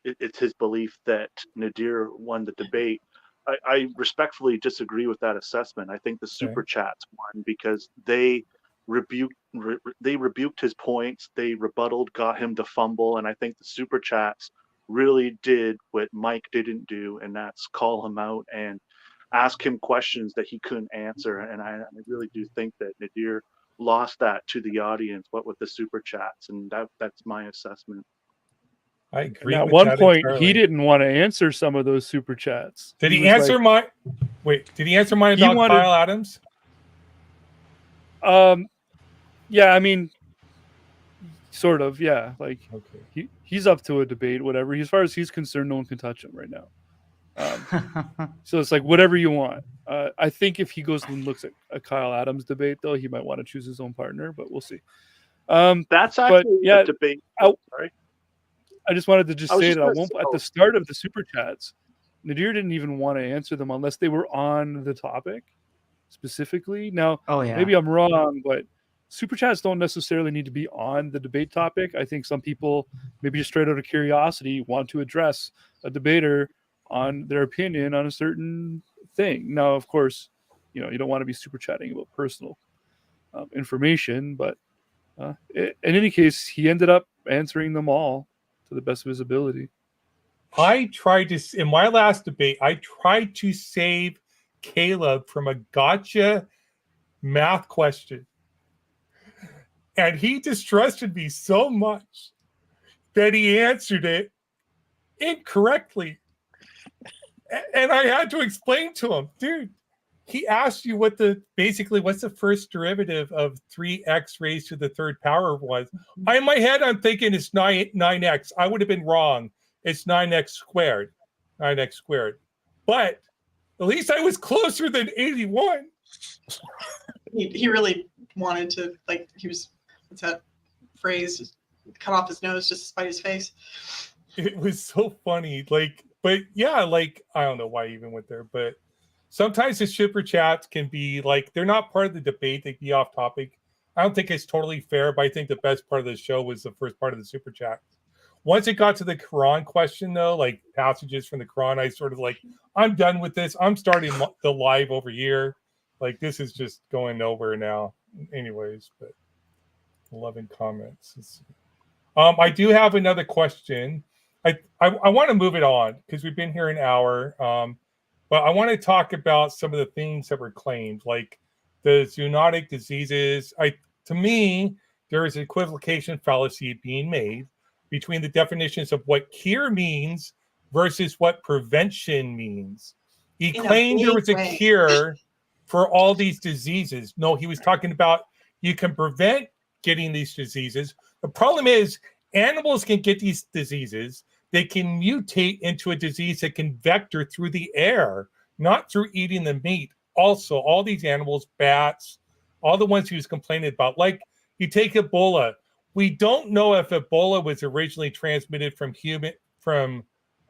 it's his belief that Nadir won the debate. I respectfully disagree with that assessment. I think the super chats won because they rebuked his points, they rebutted, got him to fumble, and I think the super chats really did what Mike didn't do, and that's call him out and ask him questions that he couldn't answer. And I really do think that Nadir lost that to the audience, what with the super chats, and that's my assessment. I And agree at with one that point, entirely. he didn't want to answer some of those super chats. Did he was answer like, my? Wait, did he answer mine He about wanted- Kyle Adams? Yeah, I mean, sort of. Yeah, like Okay. he's up to a debate, whatever. As far as he's concerned, no one can touch him right now. So it's like whatever you want. I think if he goes and looks at a Kyle Adams debate, though, he might want to choose his own partner, but we'll see. That's actually a debate. Sorry. I just wanted to just say that at the oh. start of the super chats, Nadir didn't even want to answer them unless they were on the topic specifically. Now, Oh, yeah. maybe I'm wrong, but super chats don't necessarily need to be on the debate topic. I think some people, maybe just straight out of curiosity, want to address a debater on their opinion on a certain thing. Now, of course, you don't want to be super chatting about personal information, but in any case, he ended up answering them all to the best of his ability. In my last debate, I tried to save Caleb from a gotcha math question. And he distrusted me so much that he answered it incorrectly. And I had to explain to him, dude, he asked you what's the first derivative of 3x raised to the third power was. In my head, I'm thinking it's 9x. I would have been wrong. It's 9x squared. 9x squared. But at least I was closer than 81. He really wanted to, like, he was, what's that phrase? Cut off his nose just to spite his face. It was so funny. But yeah, I don't know why I even went there, but sometimes the super chats can be they're not part of the debate. They can be off topic. I don't think it's totally fair, but I think the best part of the show was the first part of the super chat. Once it got to the Quran question, though, passages from the Quran, I sort of I'm done with this. I'm starting the live over here. This is just going nowhere now. Anyways, but 11 comments. I do have another question. I want to move it on because we've been here an hour. But I want to talk about some of the things that were claimed, like the zoonotic diseases. To me, there is an equivocation fallacy being made between the definitions of what cure means versus what prevention means. He claimed there was a cure for all these diseases. No, he was talking about you can prevent getting these diseases. The problem is animals can get these diseases. They can mutate into a disease that can vector through the air, not through eating the meat. Also, all these animals, bats, all the ones he was complaining about, you take Ebola. We don't know if Ebola was originally transmitted from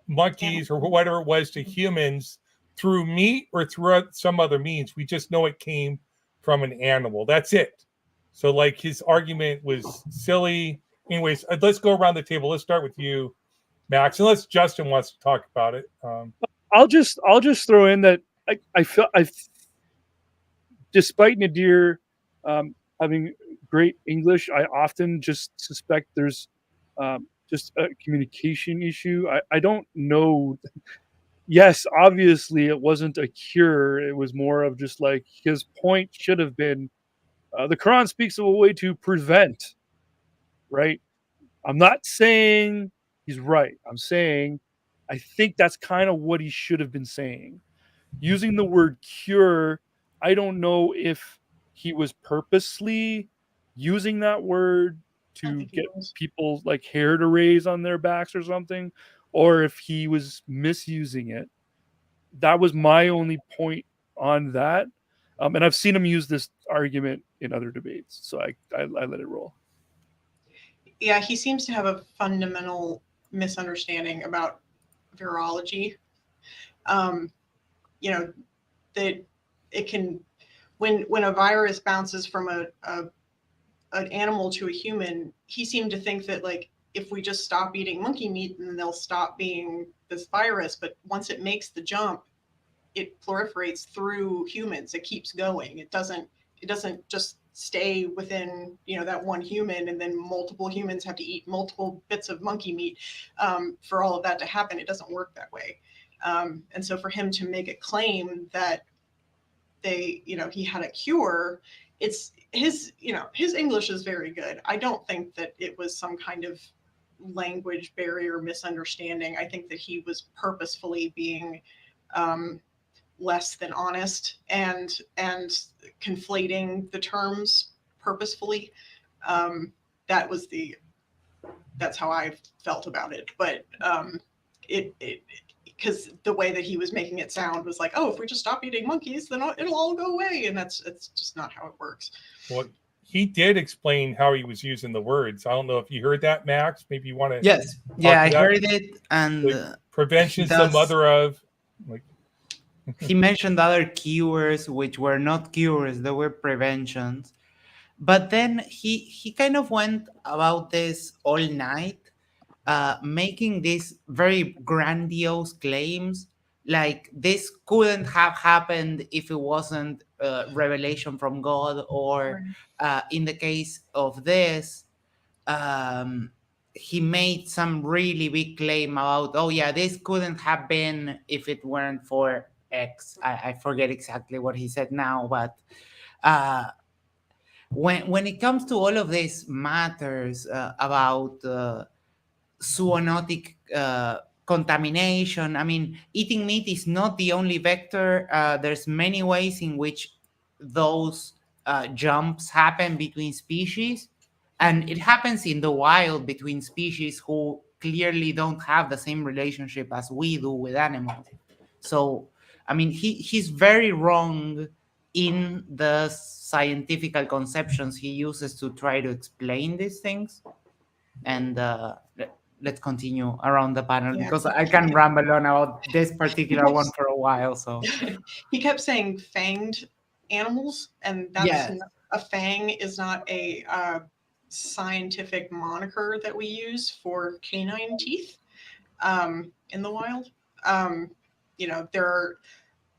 monkeys or whatever it was to humans through meat or through some other means. We just know it came from an animal. That's it. So his argument was silly. Anyways, let's go around the table. Let's start with you, Max, unless Justin wants to talk about it. I'll just throw in that I feel despite Nadir having great English, I often just suspect there's just a communication issue. I don't know. Yes, obviously it wasn't a cure. It was more of just his point should have been the Quran speaks of a way to prevent, right? I'm not saying he's right. I'm saying I think that's kind of what he should have been saying. Using the word cure, I don't know if he was purposely using that word to get people hair to raise on their backs or something, or if he was misusing it. That was my only point on that. And I've seen him use this argument in other debates, so I let it roll. Yeah, he seems to have a fundamental misunderstanding about virology. That it can, when a virus bounces from an animal to a human, he seemed to think that if we just stop eating monkey meat, then they'll stop being this virus. But once it makes the jump, it proliferates through humans. It keeps going. It doesn't just stay within that one human, and then multiple humans have to eat multiple bits of monkey meat for all of that to happen. It doesn't work that way. And so for him to make a claim that he had a cure, it's his English is very good. I don't think that it was some kind of language barrier misunderstanding. I think that he was purposefully being less than honest and conflating the terms purposefully. That's how I felt about it. But because the way that he was making it sound was if we just stop eating monkeys, then it'll all go away, and it's just not how it works. Well, he did explain how he was using the words. I don't know if you heard that, Max. Maybe you want to. Yes, I heard it, and prevention's the mother of. He mentioned other cures which were not cures; they were preventions. but then he kind of went about this all night, making these very grandiose claims, like this couldn't have happened if it wasn't revelation from God, or in the case of this, um, he made some really big claim about, oh yeah, this couldn't have been if it weren't for X. I forget exactly what he said now, but uh, when it comes to all of these matters about zoonotic contamination, I mean, eating meat is not the only vector. There's many ways in which those jumps happen between species, and it happens in the wild between species who clearly don't have the same relationship as we do with animals. So, I mean, he's very wrong in the scientific conceptions he uses to try to explain these things. And let's continue around the panel, Yeah. because I can ramble on about this particular one for a while. So He kept saying fanged animals, and that's yes, a fang is not a scientific moniker that we use for canine teeth in the wild. There are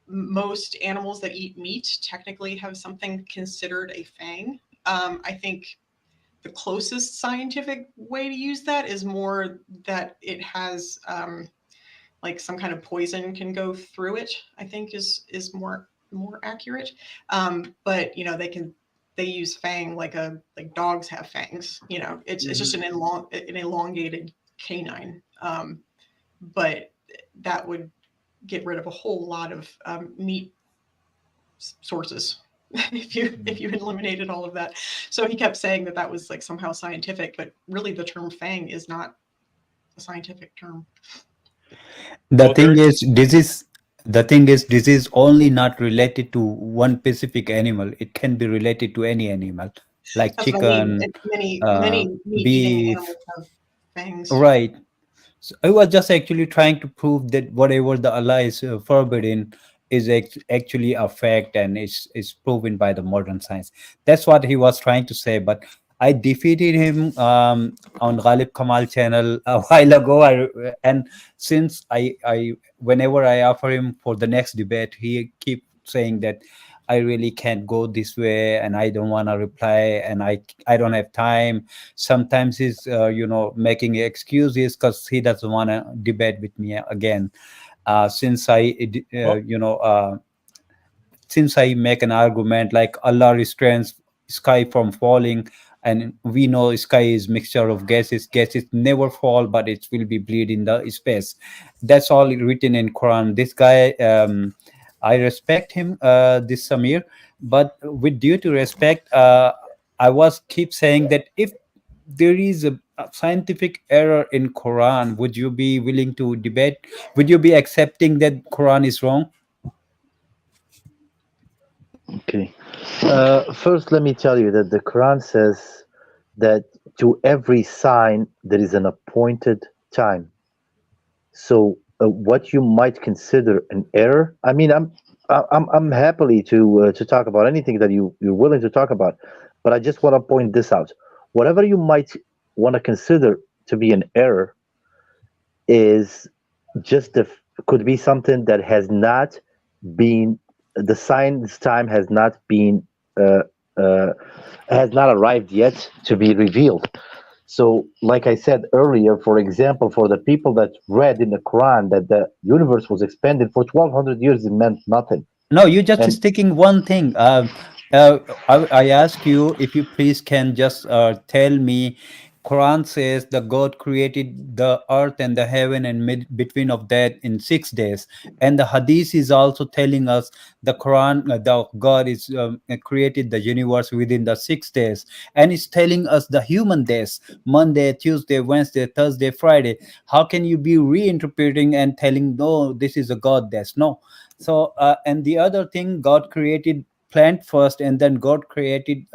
most animals that eat meat technically have something considered a fang. I think the closest scientific way to use that is more that it has like some kind of poison can go through it. I think is more accurate. But they use fang like dogs have fangs. It's just an elongated canine. But that would get rid of a whole lot of meat sources if you eliminated all of that. So he kept saying that was like somehow scientific, but really the term fang is not a scientific term. The Well, thing there's is, this is only not related to one specific animal. It can be related to any animal, like That's what I mean. chicken, Many uh, meat-eating beef. animals have fangs. Right. So I was just actually trying to prove that whatever the Allah is forbidden is actually a fact, and is proven by the modern science. That's what he was trying to say. But I defeated him on Ghalib Kamal channel a while ago. And since whenever I offer him for the next debate, he keep saying that I really can't go this way, and I don't want to reply, and I don't have time. Sometimes he's making excuses because he doesn't want to debate with me again. Since well, since I make an argument like Allah restrains sky from falling, and we know sky is mixture of gases. Gases never fall, but it will be bleed in the space. That's all written in Quran. This guy, I respect him, this Samir, but with due to respect, I was keep saying that if there is a scientific error in Quran, would you be willing to debate? Would you be accepting that Quran is wrong? Okay. First, let me tell you that the Quran says that to every sign there is an appointed time. So, what you might consider an error, I mean, I'm happily to talk about anything that you're willing to talk about, but I just want to point this out. Whatever you might want to consider to be an error is just could be something that has not been, the science time uh, uh, has not arrived yet to be revealed. So, like I said earlier, for example, for the people that read in the Quran that the universe was expanded for 1200 years, it meant nothing. No, you just And sticking one thing. I ask you if you please can just tell me. Quran says the God created the earth and the heaven and mid between of that in 6 days, and the Hadith is also telling us the Quran, the God is created the universe within the 6 days, and it's telling us the human days: Monday, Tuesday, Wednesday, Thursday, Friday. How can you be reinterpreting and telling no, this is a God days? No. So and the other thing, God created plant first, and then God created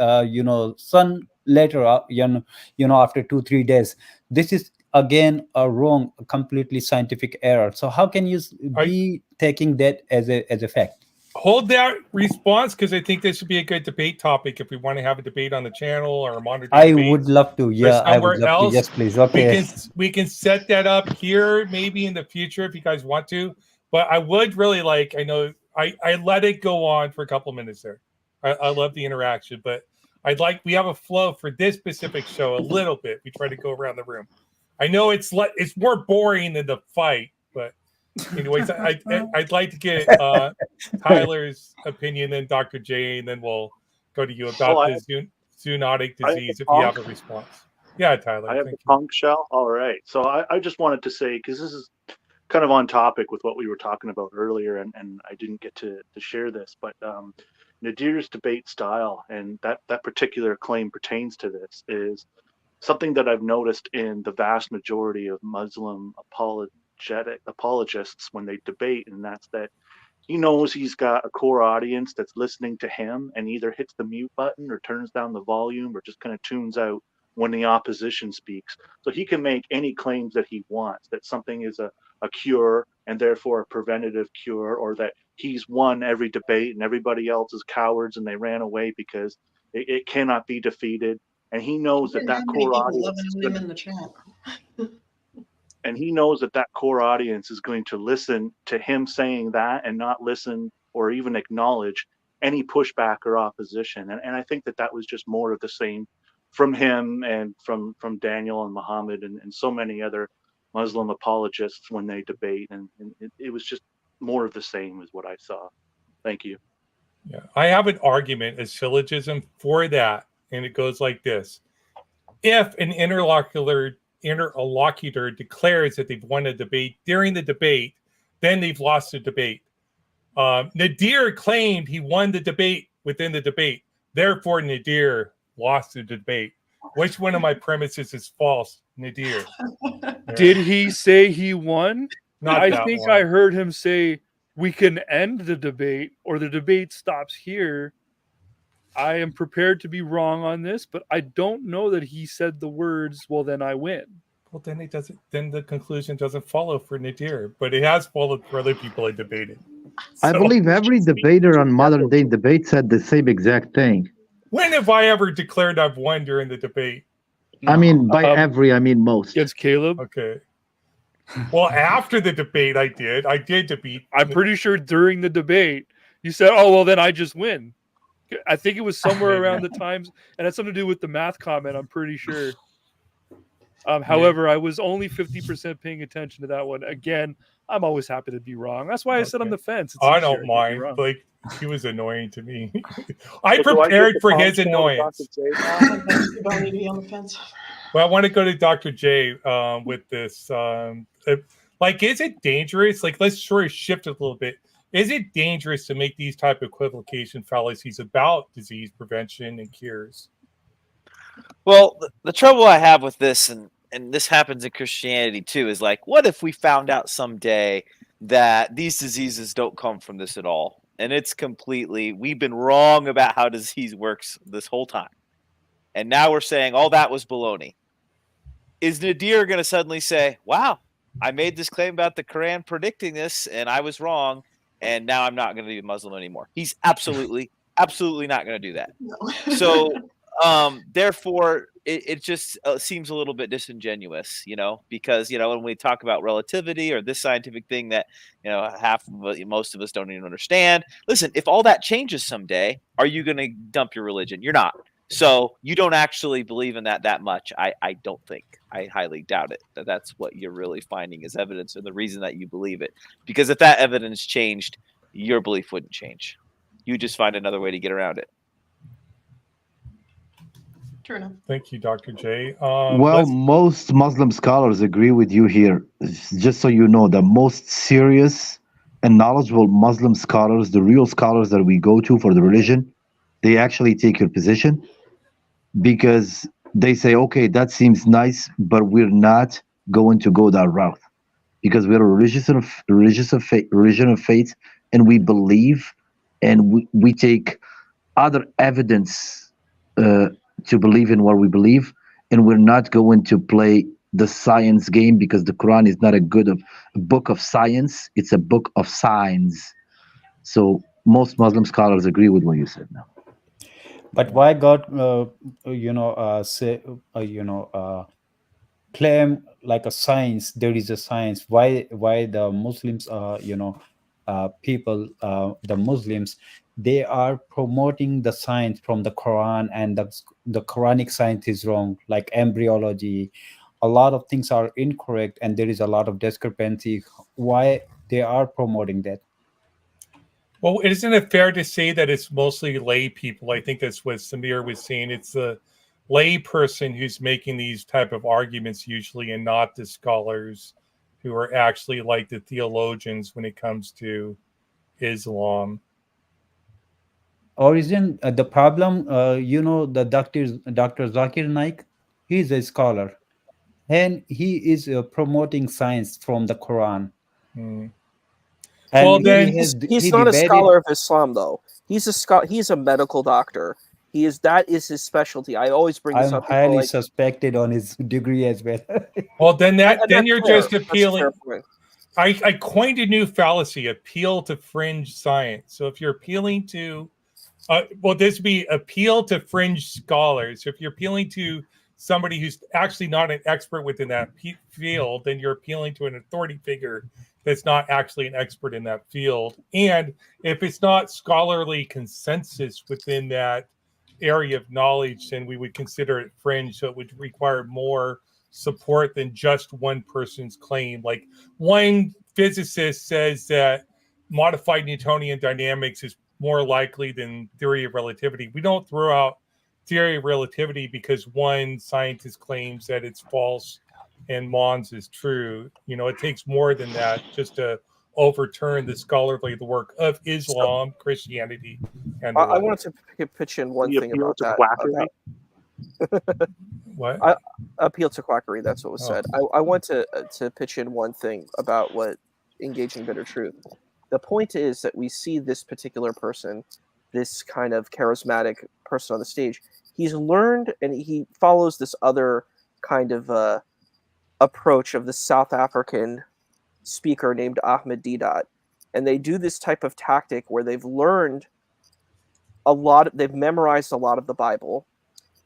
sun later, after 2 3 days. This is again a wrong, completely scientific error. So how can you I be taking that as a fact? hold that response because I think this would be a good debate topic if we want to have a debate on the channel or monitor I debate would love to. or Yeah, I would somewhere love to. else. Yes, please. Okay. We can set that up here maybe in the future if you guys want to. But I would really like. I know I let it go on for a couple of minutes there. I love the interaction, but I'd like we have a flow for this specific show a little bit. We try to go around the room. I know it's more boring than the fight, but anyways, I'd like to get Tyler's opinion, then Dr. J, and then we'll go to you about the zoonotic disease if you have a response. Yeah, Tyler. I have the punk shell. All right. So I just wanted to say, because this is kind of on topic with what we were talking about earlier, and I didn't get to share this, but Nadir's debate style, and that particular claim pertains to this, is something that I've noticed in the vast majority of Muslim apologists when they debate, and that's that he knows he's got a core audience that's listening to him and either hits the mute button or turns down the volume or just kind of tunes out when the opposition speaks. So he can make any claims that he wants, that something is a cure and therefore a preventative cure, or that he's won every debate and everybody else is cowards and they ran away because it cannot be defeated. And he knows that core audience is him in the chat. and he knows that core audience is going to listen to him saying that and not listen or even acknowledge any pushback or opposition. And I think that was just more of the same from him and from Daniel and Muhammad and so many other Muslim apologists when they debate. And it was just more of the same is what I saw. Thank you. Yeah, I have an argument, a syllogism for that. And it goes like this. If an interlocutor declares that they've won a debate during the debate, then they've lost the debate. Nadir claimed he won the debate within the debate. Therefore, Nadir lost the debate. Which one of my premises is false, Nadir? Did he say he won? I think I heard him say we can end the debate or the debate stops here. I am prepared to be wrong on this, but I don't know that he said the words, well, then I win. Well, then it doesn't. Then the conclusion doesn't follow for Nadir, but it has followed for other people I debated. I believe every debater on modern day debate said the same exact thing. When have I ever declared I've won during the debate? I mean, by I mean most. Against Caleb? Okay. Well, after the debate, I did debate. I'm pretty sure during the debate, you said, oh, well, then I just win. I think it was somewhere around the times, and it had something to do with the math comment, I'm pretty sure. However, I was only 50% paying attention to that one. Again, I'm always happy to be wrong. That's why I said on the fence. I don't mind. Like, he was annoying to me. I prepared for his annoyance. Don't need to be on the fence. Well, I want to go to Dr. J with this. Like, is it dangerous? Like, let's sort of shift it a little bit. Is it dangerous to make these type of equivocation fallacies about disease prevention and cures? Well, the trouble I have with this, and this happens in Christianity too, is like, what if we found out someday that these diseases don't come from this at all? And it's completely, we've been wrong about how disease works this whole time. And now we're saying all that was baloney. Is Nadir going to suddenly say, wow, I made this claim about the Quran predicting this and I was wrong, and now I'm not going to be a Muslim anymore? He's absolutely not going to do that. No. So therefore, it just seems a little bit disingenuous, because, when we talk about relativity or this scientific thing that, most of us don't even understand. Listen, if all that changes someday, are you going to dump your religion? You're not. So you don't actually believe in that much. I don't think. I highly doubt it. That's what you're really finding as evidence, and the reason that you believe it. Because if that evidence changed, your belief wouldn't change. You just find another way to get around it. True enough. Thank you, Dr. J. Well, most Muslim scholars agree with you here. Just so you know, the most serious and knowledgeable Muslim scholars, the real scholars that we go to for the religion, they actually take your position because they say, okay, that seems nice, but we're not going to go that route because we're a religion of faith, and we believe, and we take other evidence to believe in what we believe, and we're not going to play the science game because the Quran is not a book of science, it's a book of signs. So most Muslim scholars agree with what you said now. But why God, say, claim like a science? There is a science. Why the Muslims, people, the Muslims, they are promoting the science from the Quran, and the Quranic science is wrong, like embryology. A lot of things are incorrect, and there is a lot of discrepancy. Why they are promoting that? Well, isn't it fair to say that it's mostly lay people? I think that's what Samir was saying. It's the lay person who's making these type of arguments usually, and not the scholars who are actually like the theologians when it comes to Islam. Or isn't the problem, the Dr. Zakir Naik? He's a scholar, and he is promoting science from the Quran. Hmm. And Well, then He's not a scholar of Islam, though. He's a medical doctor. That is his specialty. I always bring this I'm up. People are highly like, suspected on his degree as well. well, then and then that's you're fair. just That's a appealing. fair point. I coined a new fallacy: appeal to fringe science. So if you're appealing to, this would be appeal to fringe scholars. If you're appealing to somebody who's actually not an expert within that field, then you're appealing to an authority figure that's not actually an expert in that field. And if it's not scholarly consensus within that area of knowledge, then we would consider it fringe. So it would require more support than just one person's claim. Like one physicist says that modified Newtonian dynamics is more likely than theory of relativity. We don't throw out theory of relativity because one scientist claims that it's false and Mons is true. It takes more than that just to overturn the scholarly work of Islam, Christianity, and the I like. wanted to pitch in one The thing appeal about to that. quackery? What? Appeal to quackery. That's what was said. I want to pitch in one thing about what engaging bitter truth. The point is that we see this particular person, this kind of charismatic person on the stage. He's learned, and he follows this other kind of approach of the South African speaker named Ahmed Didat, and they do this type of tactic where they've learned they've memorized a lot of the Bible,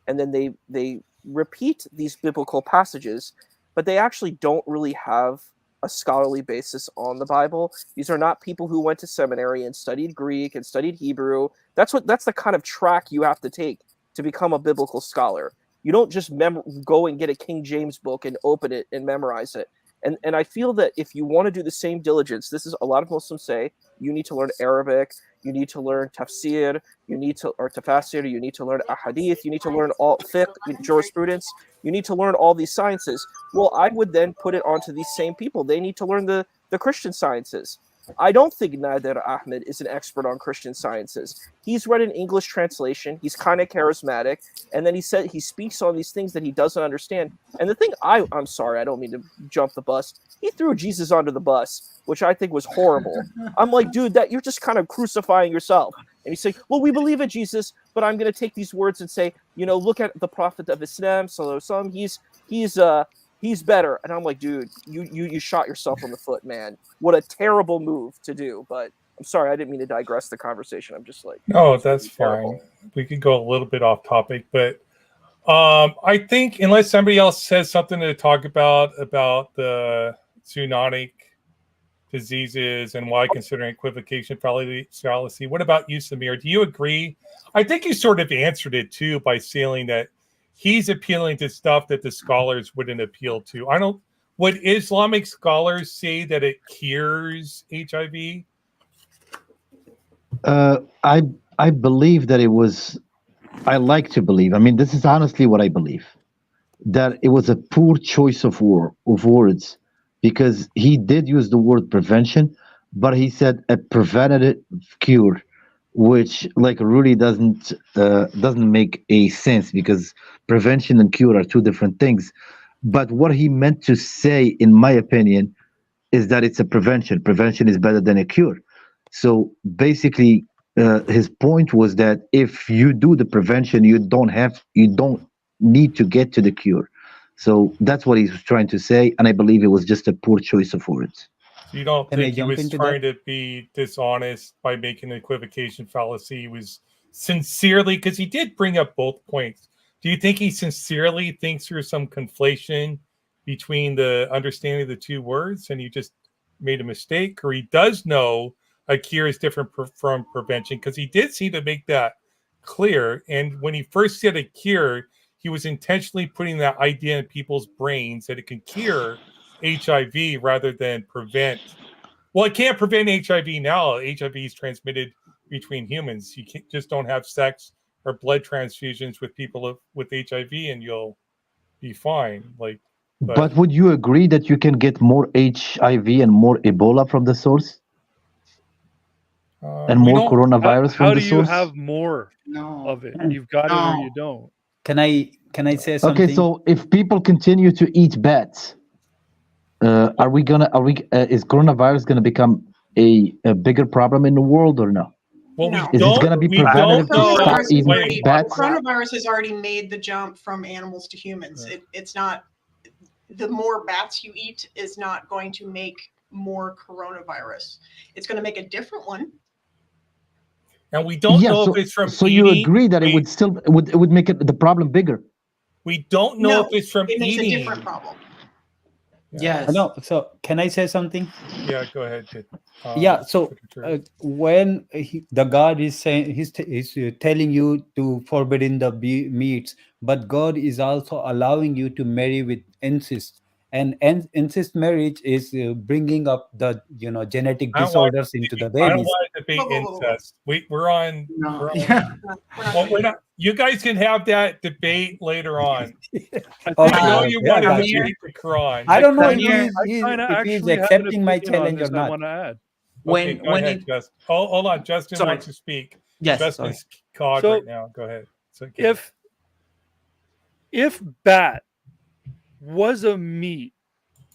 and then they repeat these biblical passages, but they actually don't really have a scholarly basis on the Bible. These are not people who went to seminary and studied Greek and studied Hebrew. That's the kind of track you have to take to become a biblical scholar. You don't just go and get a King James book and open it and memorize it. And I feel that if you want to do the same diligence, this is a lot of Muslims say you need to learn Arabic, you need to learn tafsir, or tafasir, you need to learn ahadith, you need to learn all fiqh, jurisprudence, you need to learn all these sciences. Well, I would then put it onto these same people. They need to learn the Christian sciences. I don't think Nader Ahmed is an expert on Christian sciences. He's read an English translation. He's kind of charismatic. And then he speaks on these things that he doesn't understand. And the thing I'm sorry, I don't mean to jump the bus. He threw Jesus onto the bus, which I think was horrible. I'm like, dude, that you're just kind of crucifying yourself. And he's saying, well, we believe in Jesus, but I'm going to take these words and say, look at the Prophet of Islam. So he's better. And I'm like, dude, you shot yourself in the foot, man. What a terrible move to do. But I'm sorry, I didn't mean to digress the conversation. I'm just like, no, that's fine. We could go a little bit off topic, but I think unless somebody else says something to talk about the zoonotic diseases and why considering equivocation fallacy. What about you, Samir? Do you agree? I think you sort of answered it too by saying that he's appealing to stuff that the scholars wouldn't appeal to. Would Islamic scholars say that it cures HIV? I believe that it was. I like to believe. I mean, this is honestly what I believe. That it was a poor choice of words, because he did use the word prevention, but he said a preventative cure, which really doesn't make a sense, because prevention and cure are two different things. But what he meant to say, in my opinion, is that it's a prevention. Prevention is better than a cure. So basically, his point was that if you do the prevention, you don't need to get to the cure. So that's what he's trying to say, and I believe it was just a poor choice of words. You don't Can I think he jump was into trying to be dishonest by making an equivocation fallacy? He was sincerely, because he did bring up both points. Do you think he sincerely thinks there's some conflation between the understanding of the two words and he just made a mistake? Or he does know a cure is different from prevention? Because he did seem to make that clear. And when he first said a cure, he was intentionally putting that idea in people's brains that it can cure HIV rather than prevent. Well, it can't prevent HIV now. HIV is transmitted between humans. You just don't have sex or blood transfusions with people with HIV, and you'll be fine. But would you agree that you can get more HIV and more Ebola from the source? And more coronavirus from How the do you source? have more No. of it? You've got it or you don't. Can I say something? Okay, so if people continue to eat bats, is coronavirus gonna become a bigger problem in the world or no? Well, No. Is it gonna be preventative to stop eating bats? Coronavirus has already made the jump from animals to humans. It's not, the more bats you eat is not going to make more coronavirus. It's going to make a different one. And we don't know if it's from So eating. you agree that it would still it would make the problem bigger? We don't know if it's from it makes eating. a different problem. Yes. No. So can I say something? Yeah, go ahead. Yeah. So when the God is saying he's telling you to forbidden the meats, but God is also allowing you to marry with incest, and incest marriage is bringing up the genetic disorders into the I don't babies. want to debate incest. We're on. No. We're on Yeah. well, we're not. You guys can have that debate later on. Okay, I know you yeah, want to gotcha. debate the Quran. I don't know if Samir, he's accepting my challenge or I not. want to add. Okay, go ahead, Justin. Oh, hold on. Justin Sorry. wants to speak. Yes, Justin's caught So, right now. Go ahead. It's okay. If bat was a meat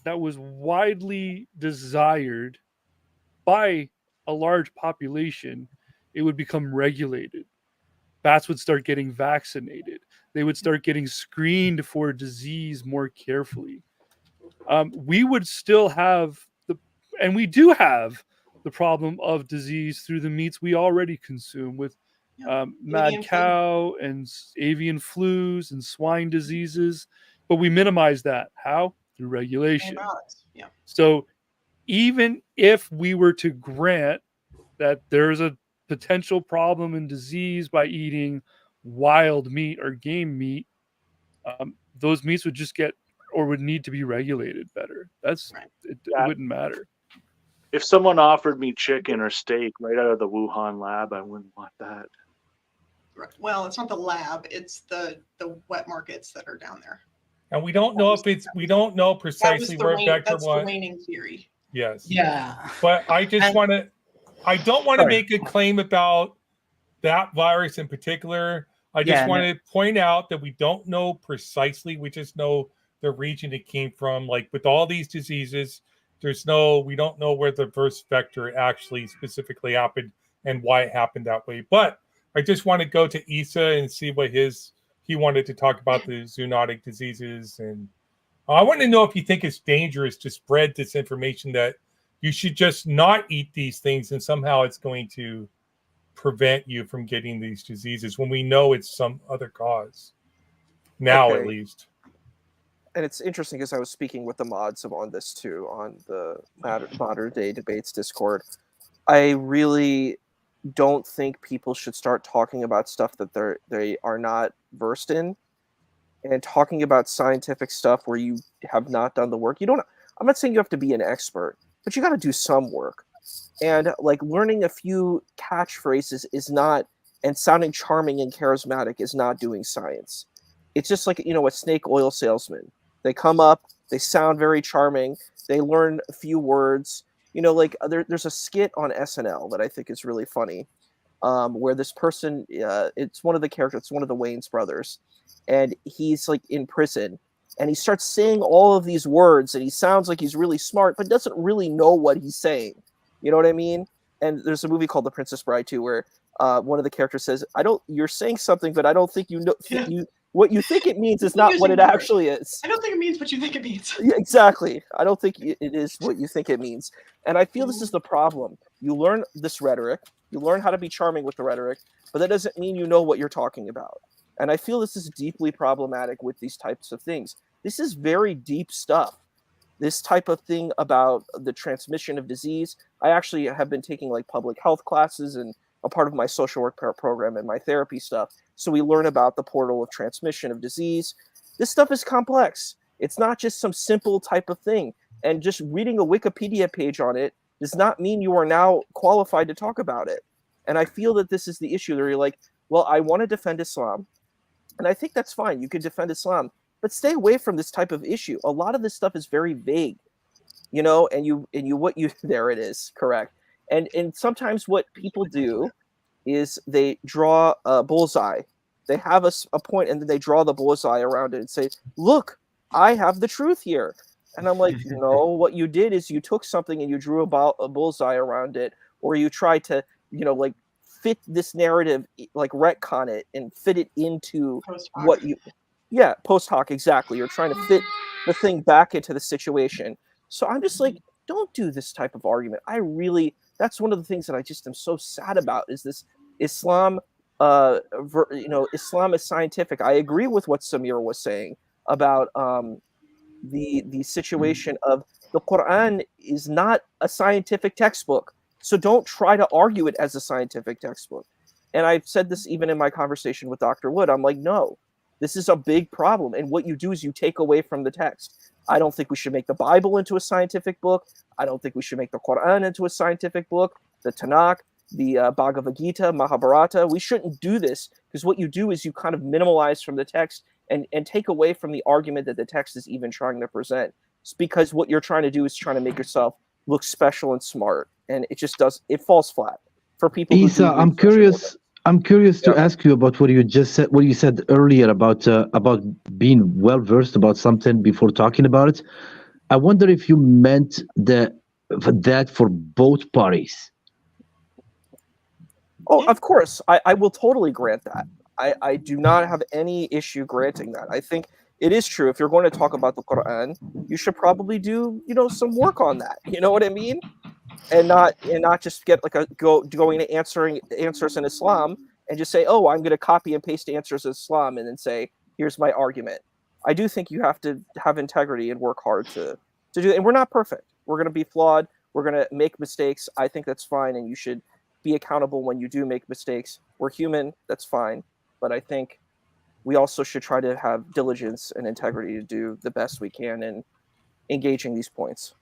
that was widely desired by a large population, it would become regulated. Bats would start getting vaccinated. They would start getting screened for disease more carefully. We would still have and we do have the problem of disease through the meats we already consume with mad cow and avian flus and swine diseases, but we minimize that. How? Through regulation. Yeah. So even if we were to grant that there's a potential problem in disease by eating wild meat or game meat, those meats would just get or would need to be regulated better. It wouldn't matter. If someone offered me chicken or steak right out of the Wuhan lab, I wouldn't want that. Well, it's not the lab; it's the wet markets that are down there. And we don't know we don't know precisely where vector that's one. the waning theory. Yes. Yeah. But I just want to. I don't want to make a claim about that virus in particular. I just want to point out that we don't know precisely. We just know the region it came from. Like with all these diseases, we don't know where the first vector actually specifically happened and why it happened that way. But I just want to go to Isa and see what he wanted to talk about the zoonotic diseases. And I want to know if you think it's dangerous to spread this information that you should just not eat these things and somehow it's going to prevent you from getting these diseases when we know it's some other cause now, at least. And it's interesting because I was speaking with the mods on this too on the Modern Day Debates Discord. I really don't think people should start talking about stuff that they are not versed in, and talking about scientific stuff where you have not done the work. I'm not saying you have to be an expert, but you got to do some work. And like learning a few catchphrases is not, and sounding charming and charismatic is not doing science. It's just like, a snake oil salesman. They come up, they sound very charming, they learn a few words. There's a skit on SNL that I think is really funny, where this person, it's one of the characters, it's one of the Wayans brothers, and he's like in prison, and he starts saying all of these words, and he sounds like he's really smart, but doesn't really know what he's saying. You know what I mean? And there's a movie called The Princess Bride too, where one of the characters says, you're saying something, but I don't think you know. What you think it means is You're not what using it words. actually is. I don't think it means what you think it means. Yeah, exactly. I don't think it is what you think it means. And I feel this is the problem. You learn this rhetoric, you learn how to be charming with the rhetoric, but that doesn't mean you know what you're talking about. And I feel this is deeply problematic with these types of things. This is very deep stuff. This type of thing about the transmission of disease. I actually have been taking like public health classes and a part of my social work program and my therapy stuff. So we learn about the portal of transmission of disease. This stuff is complex. It's not just some simple type of thing. And just reading a Wikipedia page on it does not mean you are now qualified to talk about it. And I feel that this is the issue where you're like, well, I want to defend Islam. And I think that's fine. You can defend Islam, but stay away from this type of issue. A lot of this stuff is very vague, you know, there it is, correct. And sometimes what people do is they draw a bullseye. They have a point and then they draw the bullseye around it and say, look, I have the truth here. And I'm like, no, what you did is you took something and you drew a bullseye around it, or you tried to, you know, like fit this narrative, like retcon it and fit it into Post-hoc. what you, yeah, post hoc, exactly. You're trying to fit the thing back into the situation. So I'm just like, don't do this type of argument. That's one of the things that I just am so sad about is this Islam, Islam is scientific. I agree with what Samir was saying about the situation of the Quran is not a scientific textbook. So don't try to argue it as a scientific textbook. And I've said this even in my conversation with Dr. Wood. I'm like, no, this is a big problem. And what you do is you take away from the text. I don't think we should make the Bible into a scientific book. I don't think we should make the Quran into a scientific book, the Tanakh, the Bhagavad Gita, Mahabharata. We shouldn't do this because what you do is you kind of minimalize from the text and take away from the argument that the text is even trying to present. It's because what you're trying to do is trying to make yourself look special and smart. And it falls flat for people who Isa, do I'm research and curious. I'm curious to Yeah. ask you about what you just said. What you said earlier about being well versed about something before talking about it. I wonder if you meant that for both parties. Oh, of course. I will totally grant that. I do not have any issue granting that. I think it is true. If you're going to talk about the Quran, you should probably do, some work on that. You know what I mean? And not just get like going to answers in Islam and just say, oh, I'm going to copy and paste answers in Islam and then say, here's my argument. I do think you have to have integrity and work hard to do it. And we're not perfect. We're going to be flawed. We're going to make mistakes. I think that's fine. And you should be accountable when you do make mistakes. We're human. That's fine. But I think we also should try to have diligence and integrity to do the best we can in engaging these points.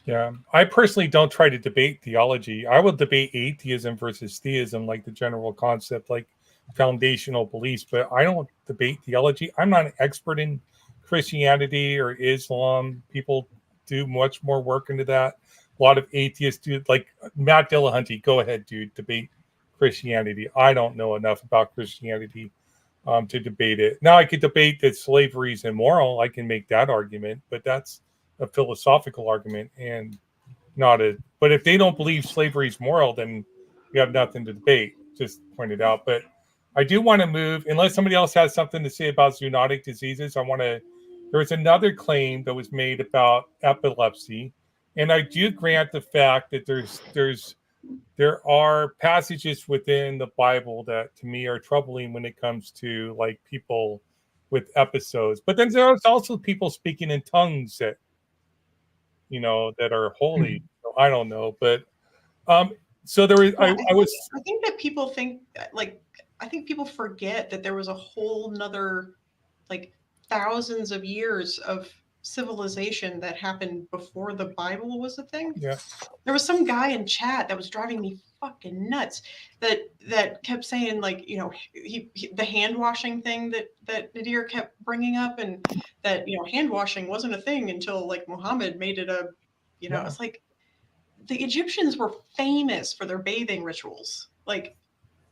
Yeah, I personally don't try to debate theology. I will debate atheism versus theism, like the general concept, like foundational beliefs, but I don't debate theology. I'm not an expert in Christianity or Islam. People do much more work into that. A lot of atheists do, like Matt Dillahunty. Go ahead, dude, debate Christianity. I don't know enough about Christianity to debate it. Now, I could debate that slavery is immoral. I can make that argument, but that's a philosophical argument and not a. But if they don't believe slavery is moral, then we have nothing to debate. Just pointed out. But I do want to move, unless somebody else has something to say about zoonotic diseases. I want to. There was another claim that was made about epilepsy, and I do grant the fact that there are passages within the Bible that to me are troubling when it comes to like people with episodes. But then there's also people speaking in tongues that that are holy. So I don't know, but so there was. I was. I think that people think I think people forget that there was a whole nother thousands of years of civilization that happened before the Bible was a thing. Yeah. There was some guy in chat that was driving me fucking nuts that kept saying the hand washing thing that Nadir kept bringing up, and that hand washing wasn't a thing until Muhammad made it a Yeah. It's like the Egyptians were famous for their bathing rituals.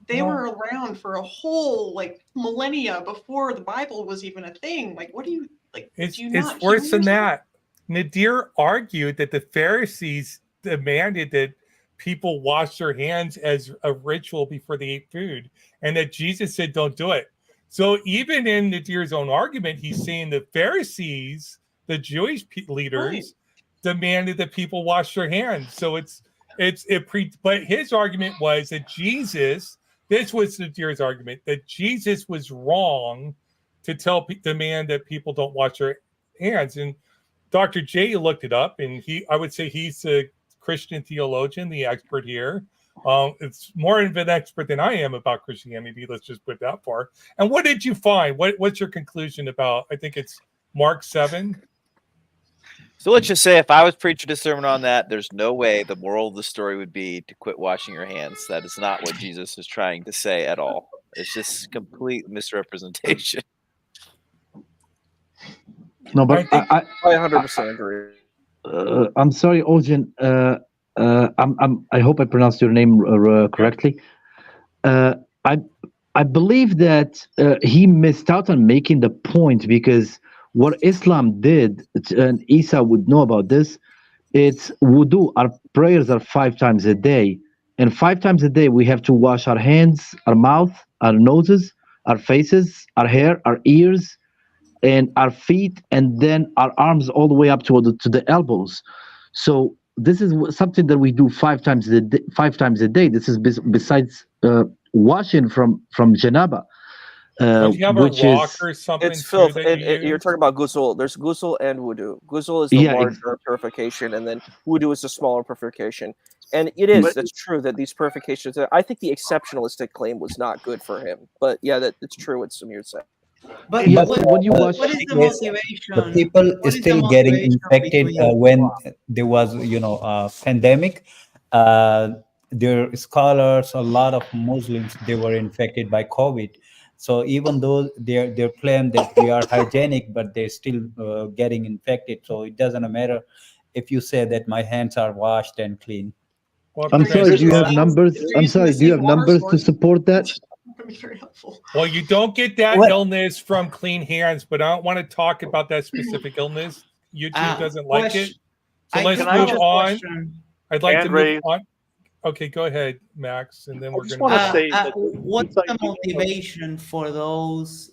They were around for a whole millennia before the Bible was even a thing. What do you It's do you not worse hear than yourself? that. Nadir argued that the Pharisees demanded that people wash their hands as a ritual before they ate food, and that Jesus said, "Don't do it." So even in Nadir's own argument, he's saying the Pharisees, the Jewish leaders, demanded that people wash their hands. So but his argument was that Jesus, this was Nadir's argument, that Jesus was wrong to demand that people don't wash their hands. And Dr. J looked it up, and I would say he's a Christian theologian, the expert here. It's more of an expert than I am about Christianity. Let's just put that far. And what did you find? What's your conclusion about? I think it's Mark 7. So let's just say if I was preaching a sermon on that, there's no way the moral of the story would be to quit washing your hands. That is not what Jesus is trying to say at all. It's just complete misrepresentation. No, but I 100% agree. I'm sorry, Ojan. I hope I pronounced your name correctly. I believe that he missed out on making the point, because what Islam did, and Isa would know about this, it's wudu. Our prayers are 5 times a day, and 5 times a day we have to wash our hands, our mouth, our noses, our faces, our hair, our ears, and our feet, and then our arms all the way up to the elbows. So this is something that we do 5 times a day. 5 times a day. This is besides washing from janaba, Don't you have a which rock is or something It's too filth. that you You're use? talking about ghusl. There's ghusl and wudu. Ghusl is the Yeah, larger purification, and then wudu is the smaller purification. And it Mm. is, that's true that these purifications, I think the exceptionalistic claim was not good for him. But yeah, it's true what Samir said. But yeah. But So when you wash, what is the yes, motivation? the people What is the still getting motivation infected between? when there was, pandemic. There are scholars, a lot of Muslims, they were infected by COVID. So even though they claim that we are hygienic, but they're still getting infected. So it doesn't matter if you say that my hands are washed and clean. Well, I'm They're sorry. Do using you the have Francisco, same. numbers? They're I'm using the sorry. Do you same have water numbers to source. support that? It's not going to be very helpful. well, you don't get that Well, illness from clean hands, but I don't want to talk about that specific illness. YouTube doesn't like it. Question. So I let's do Can I have move a just on. question. I'd like to hand move raise? on. Okay, go ahead, Max, and then I we're just going want to to. say that the What's insight the you motivation for those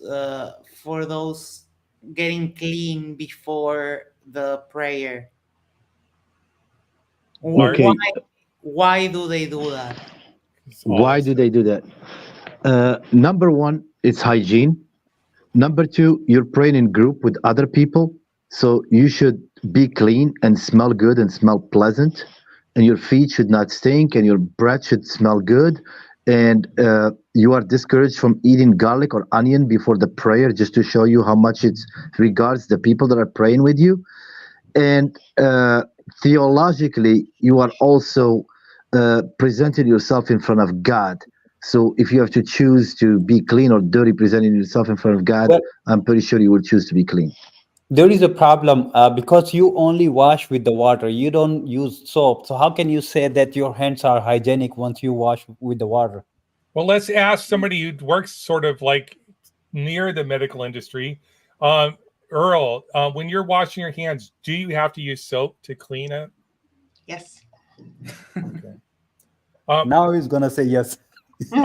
getting clean before the prayer? Why? Okay. Why do they do that? Why do they do that? Number one, it's hygiene. Number two, you're praying in group with other people, so you should be clean and smell good and smell pleasant, and your feet should not stink, and your breath should smell good, and you are discouraged from eating garlic or onion before the prayer, just to show you how much it regards the people that are praying with you. And theologically, you are also presenting yourself in front of God. So if you have to choose to be clean or dirty, presenting yourself in front of God, well, I'm pretty sure you would choose to be clean. there is a problem because you only wash with the water. You don't use soap. So how can you say that your hands are hygienic once you wash with the water? Well, let's ask somebody who works sort of like near the medical industry. Earl, when you're washing your hands, do you have to use soap to clean it? Yes. Okay. Now he's gonna say yes. No,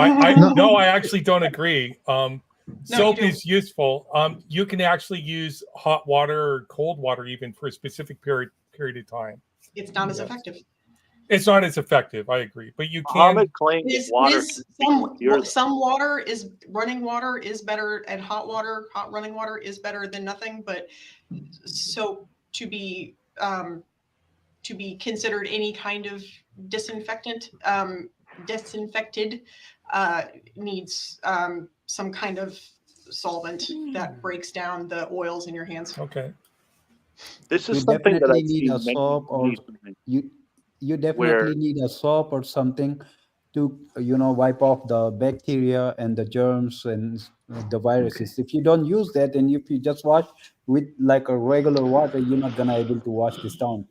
I actually don't agree. No, Soap you do. is useful. You can actually use hot water or cold water even for a specific period of time. It's not as Yes. effective. It's not as effective, I agree, but you can. Muhammad claimed that Is water is can cure them. some water is running water is better, and hot running water is better than nothing. But so to be considered any kind of disinfectant, disinfected, needs some kind of solvent that breaks down the oils in your hands. Okay. This You is something that definitely I've need a seen soap, or many times you you where definitely need a soap or something to wipe off the bacteria and the germs and the viruses. If you don't use that, and if you just wash with like a regular water, you're not gonna able to wash this down.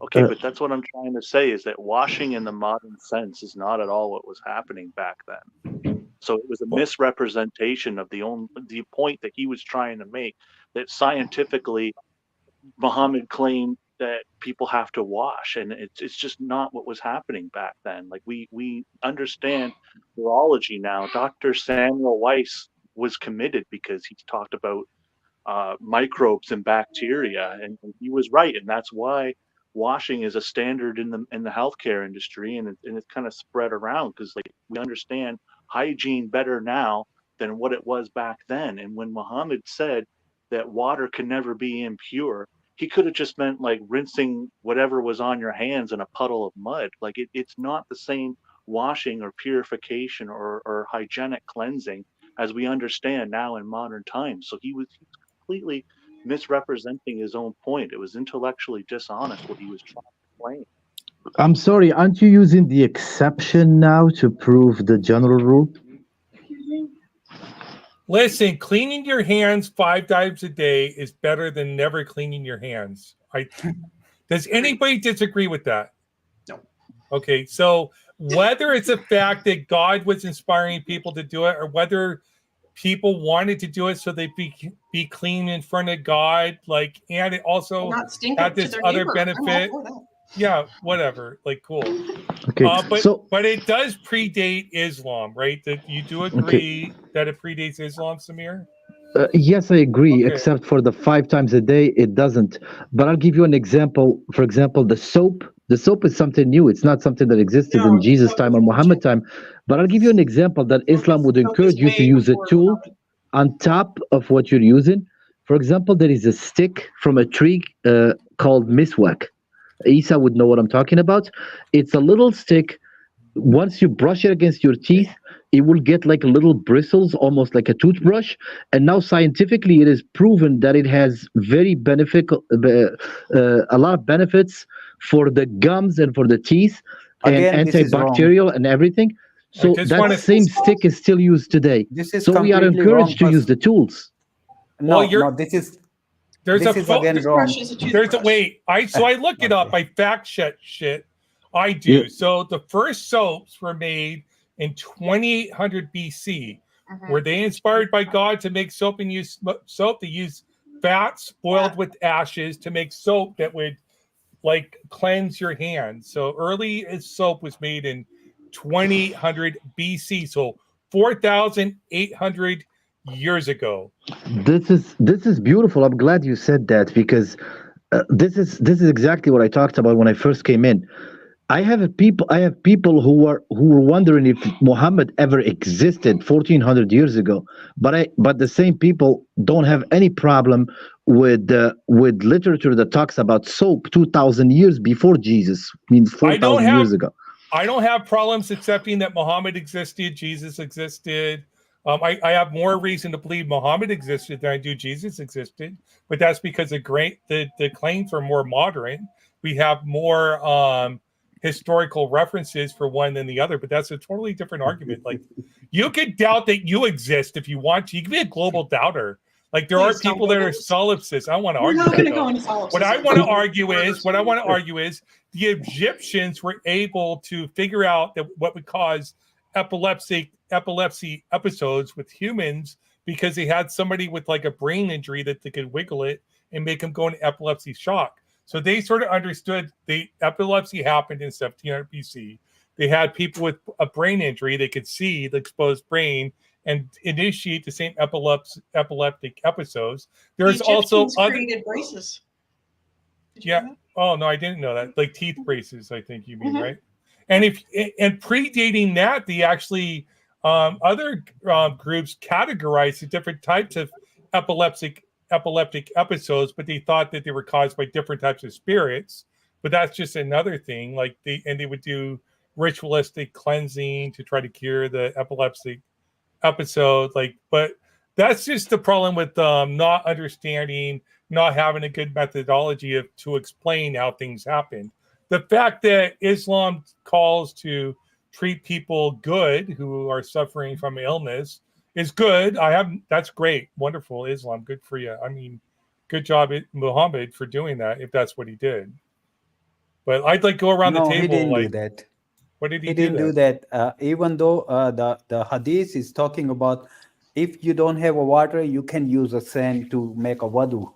okay, but that's what I'm trying to say is that washing in the modern sense is not at all what was happening back then. So it was a misrepresentation of the point that he was trying to make, that scientifically Muhammad claimed that people have to wash, and it's just not what was happening back then. Like we understand virology now. Dr. Samuel Weiss was committed, because he talked about microbes and bacteria, and he was right, and that's why washing is a standard in the healthcare industry, and it's kind of spread around, because like we understand hygiene better now than what it was back then. And when Muhammad said that water can never be impure, he could have just meant like rinsing whatever was on your hands in a puddle of mud. Like it's not the same washing or purification or hygienic cleansing as we understand now in modern times. So he was completely misrepresenting his own point. It was intellectually dishonest what he was trying to claim. I'm sorry, aren't you using the exception now to prove the general rule? Listen, cleaning your hands 5 times a day is better than never cleaning your hands. Does anybody disagree with that? No. Okay, so whether it's the fact that God was inspiring people to do it, or whether people wanted to do it so they'd be clean in front of God, like, and it also Not stink had up to this their other neighbor. I'm all benefit. for that. Yeah, whatever. Like, cool. Okay, But it does predate Islam, right? That you do agree that it predates Islam, Samir? Yes, I agree, Okay. except for the 5 times a day, it doesn't. But I'll give you an example. For example, the soap. The soap is something new. It's not something that existed in Jesus' time or Muhammad time. But I'll give you an example that Islam would encourage you to use a tool on top of what you're using. For example, there is a stick from a tree called miswak. Isa would know what I'm talking about. It's a little stick. Once you brush it against your teeth, it will get like little bristles, almost like a toothbrush. And now scientifically, it is proven that it has very beneficial, a lot of benefits for the gums and for the teeth, and Again, this is wrong. antibacterial and everything. So that same stick is still used today. This is So we are completely wrong, encouraged to use the tools. No, Well, no, this is There's this a is again wrong. wait. I looked it up. I fact check shit. I do. Yeah. So the first soaps were made in 2800 BC. Were they inspired by God to make soap and use soap? They used fats boiled with ashes to make soap that would like cleanse your hands. So early soap was made in 2800 BC. So 4,800 years ago. This is beautiful. I'm glad you said that, because this is exactly what I talked about when I first came in. I have people who were wondering if Muhammad ever existed 1400 years ago, but the same people don't have any problem with literature that talks about soap 2000 years before Jesus, means 4,000 years ago. I don't have problems accepting that Muhammad existed, Jesus existed. I have more reason to believe Muhammad existed than I do Jesus existed, but that's because the claims are more modern. We have more historical references for one than the other, but that's a totally different argument. Like, you could doubt that you exist if you want to. You can be a global doubter. Like, there are people that are solipsists. I don't want to argue. We're not going to go into What I want to argue is the Egyptians were able to figure out that what would cause epilepsy episodes with humans because they had somebody with like a brain injury that they could wiggle it and make them go into epilepsy shock. So they sort of understood the epilepsy happened in 1700 BC. They had people with a brain injury. They could see the exposed brain and initiate the same epileptic episodes. There's also other created braces. Yeah. Oh no, I didn't know that. Like teeth braces, I think you mean, right? And predating that, the actually other groups categorized the different types of epileptic episodes, but they thought that they were caused by different types of spirits. But that's just another thing. Like they would do ritualistic cleansing to try to cure the epileptic episode. But that's just the problem with not understanding, not having a good methodology to explain how things happen. The fact that Islam calls to treat people good who are suffering from illness is good. That's great. Wonderful. Islam. Good for you. I mean, good job, Muhammad, for doing that, if that's what he did. But I'd like to go around the table. He didn't do that. What did he didn't do that. Even though the hadith is talking about if you don't have a water, you can use a sand to make a wudu.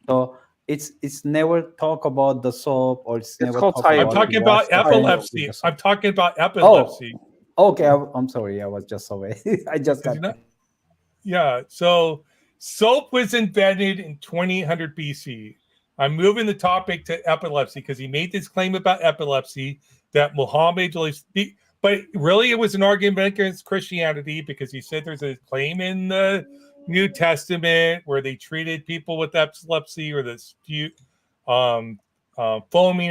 So it's never talk about the soap, or it's never talk about. I'm talking about epilepsy. I'm talking about epilepsy. Oh, okay. I'm sorry. I was just away. I just got. Yeah. So soap was invented in 2800 BC. I'm moving the topic to epilepsy because he made this claim about epilepsy that Muhammad, but really it was an argument against Christianity because he said there's a claim in the New Testament where they treated people with epilepsy or this foaming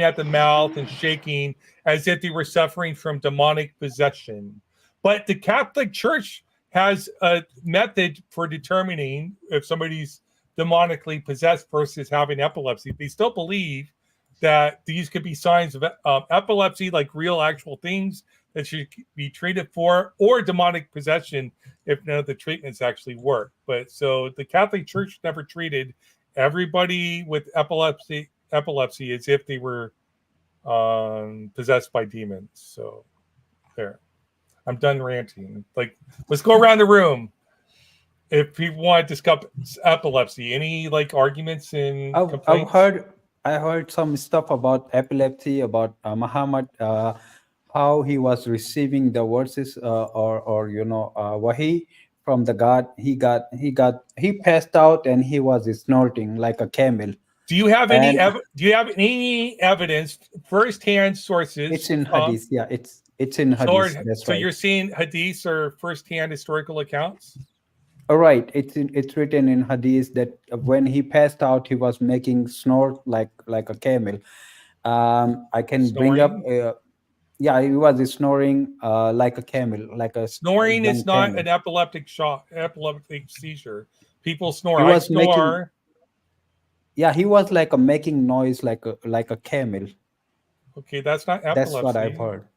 at the mouth and shaking as if they were suffering from demonic possession. But the Catholic Church has a method for determining if somebody's demonically possessed versus having epilepsy. They still believe that these could be signs of epilepsy, like real actual things that should be treated for, or demonic possession if none of the treatments actually work. But so the Catholic Church never treated everybody with epilepsy as if they were possessed by demons. So there. I'm done ranting. Like, let's go around the room. If people want to discuss epilepsy, any like arguments and complaints? I heard some stuff about epilepsy, about Muhammad, how he was receiving the verses or wahi from the God. He passed out and he was snorting like a camel. Do you have any evidence, first-hand sources? It's in hadith. Yeah, it's in hadith. That's so right. you're saying hadiths are first-hand historical accounts? All right, it's written in hadith that when he passed out, he was making snort like a camel. I can bring up. Yeah, he was snoring like a camel, like a snoring young is not camel. an epileptic seizure. People snore. He I was snore. Yeah, he was like making noise like a camel. Okay, that's not epilepsy. That's what I've heard.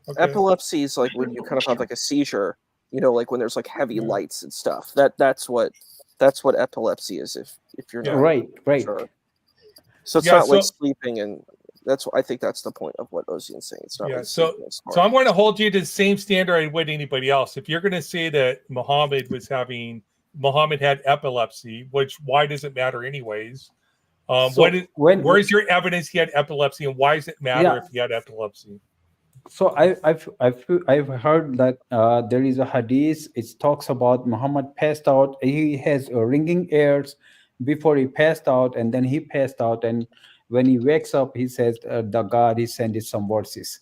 Okay. Epilepsy is like when you kind of have like a seizure, like when there's like heavy lights and stuff. That's what epilepsy is if you're not right. sure. So it's not like sleeping, and I think that's the point of what Ozian's saying. It's not like so I'm going to hold you to the same standard I would anybody else. If you're going to say that Muhammad had epilepsy, why does it matter anyways? Where's your evidence he had epilepsy, and why does it matter if he had epilepsy? So I've heard that there is a hadith. It talks about Muhammad passed out. He has ringing ears before he passed out, and then he passed out. And when he wakes up, he says, "The God he sent is some verses."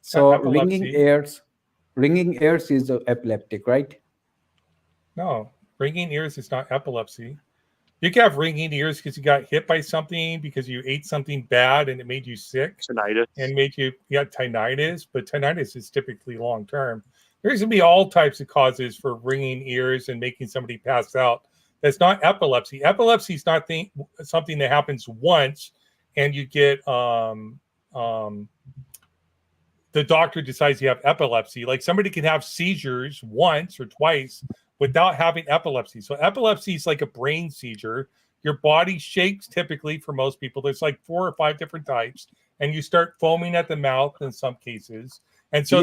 So ringing ears is epileptic, right? No, ringing ears is not epilepsy. You can have ringing ears because you got hit by something, because you ate something bad and it made you sick. Tinnitus. And made you tinnitus, but tinnitus is typically long term. There's going to be all types of causes for ringing ears and making somebody pass out. That's not epilepsy. Epilepsy is not something that happens once and you get the doctor decides you have epilepsy. Like somebody can have seizures once or twice without having epilepsy. So epilepsy is like a brain seizure. Your body shakes typically for most people. There's like 4 or 5 different types, and you start foaming at the mouth in some cases. And so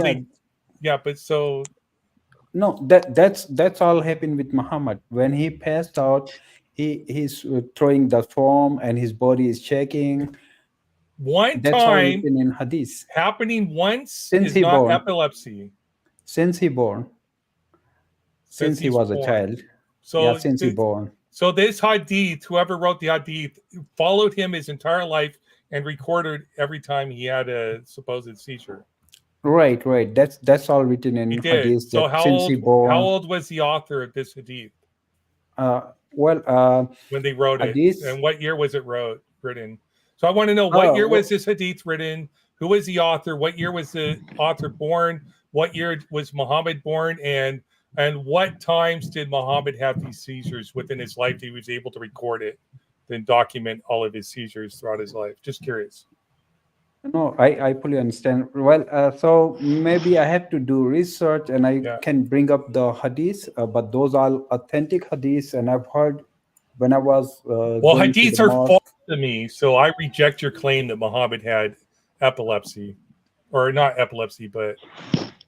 no, that's all happened with Muhammad. When he passed out, he's throwing the foam and his body is shaking. That's time in hadith. Happening once is not epilepsy. Since he born. Since he was a child. So since he born. So this hadith, whoever wrote the hadith, followed him his entire life and recorded every time he had a supposed seizure. Right. That's all written in hadith. So how old was the author of this hadith? When they wrote it, and what year was it written? So I want to know what year was this hadith written? Who was the author? What year was the author born? What year was Muhammad born? And what times did Muhammad have these seizures within his life that he was able to record it, then document all of his seizures throughout his life? Just curious. No, I fully understand. Well, so maybe I have to do research and I can bring up the hadiths, but those are authentic hadiths, and I've heard when I was hadiths are false to me, so I reject your claim that Muhammad had epilepsy, or not epilepsy, but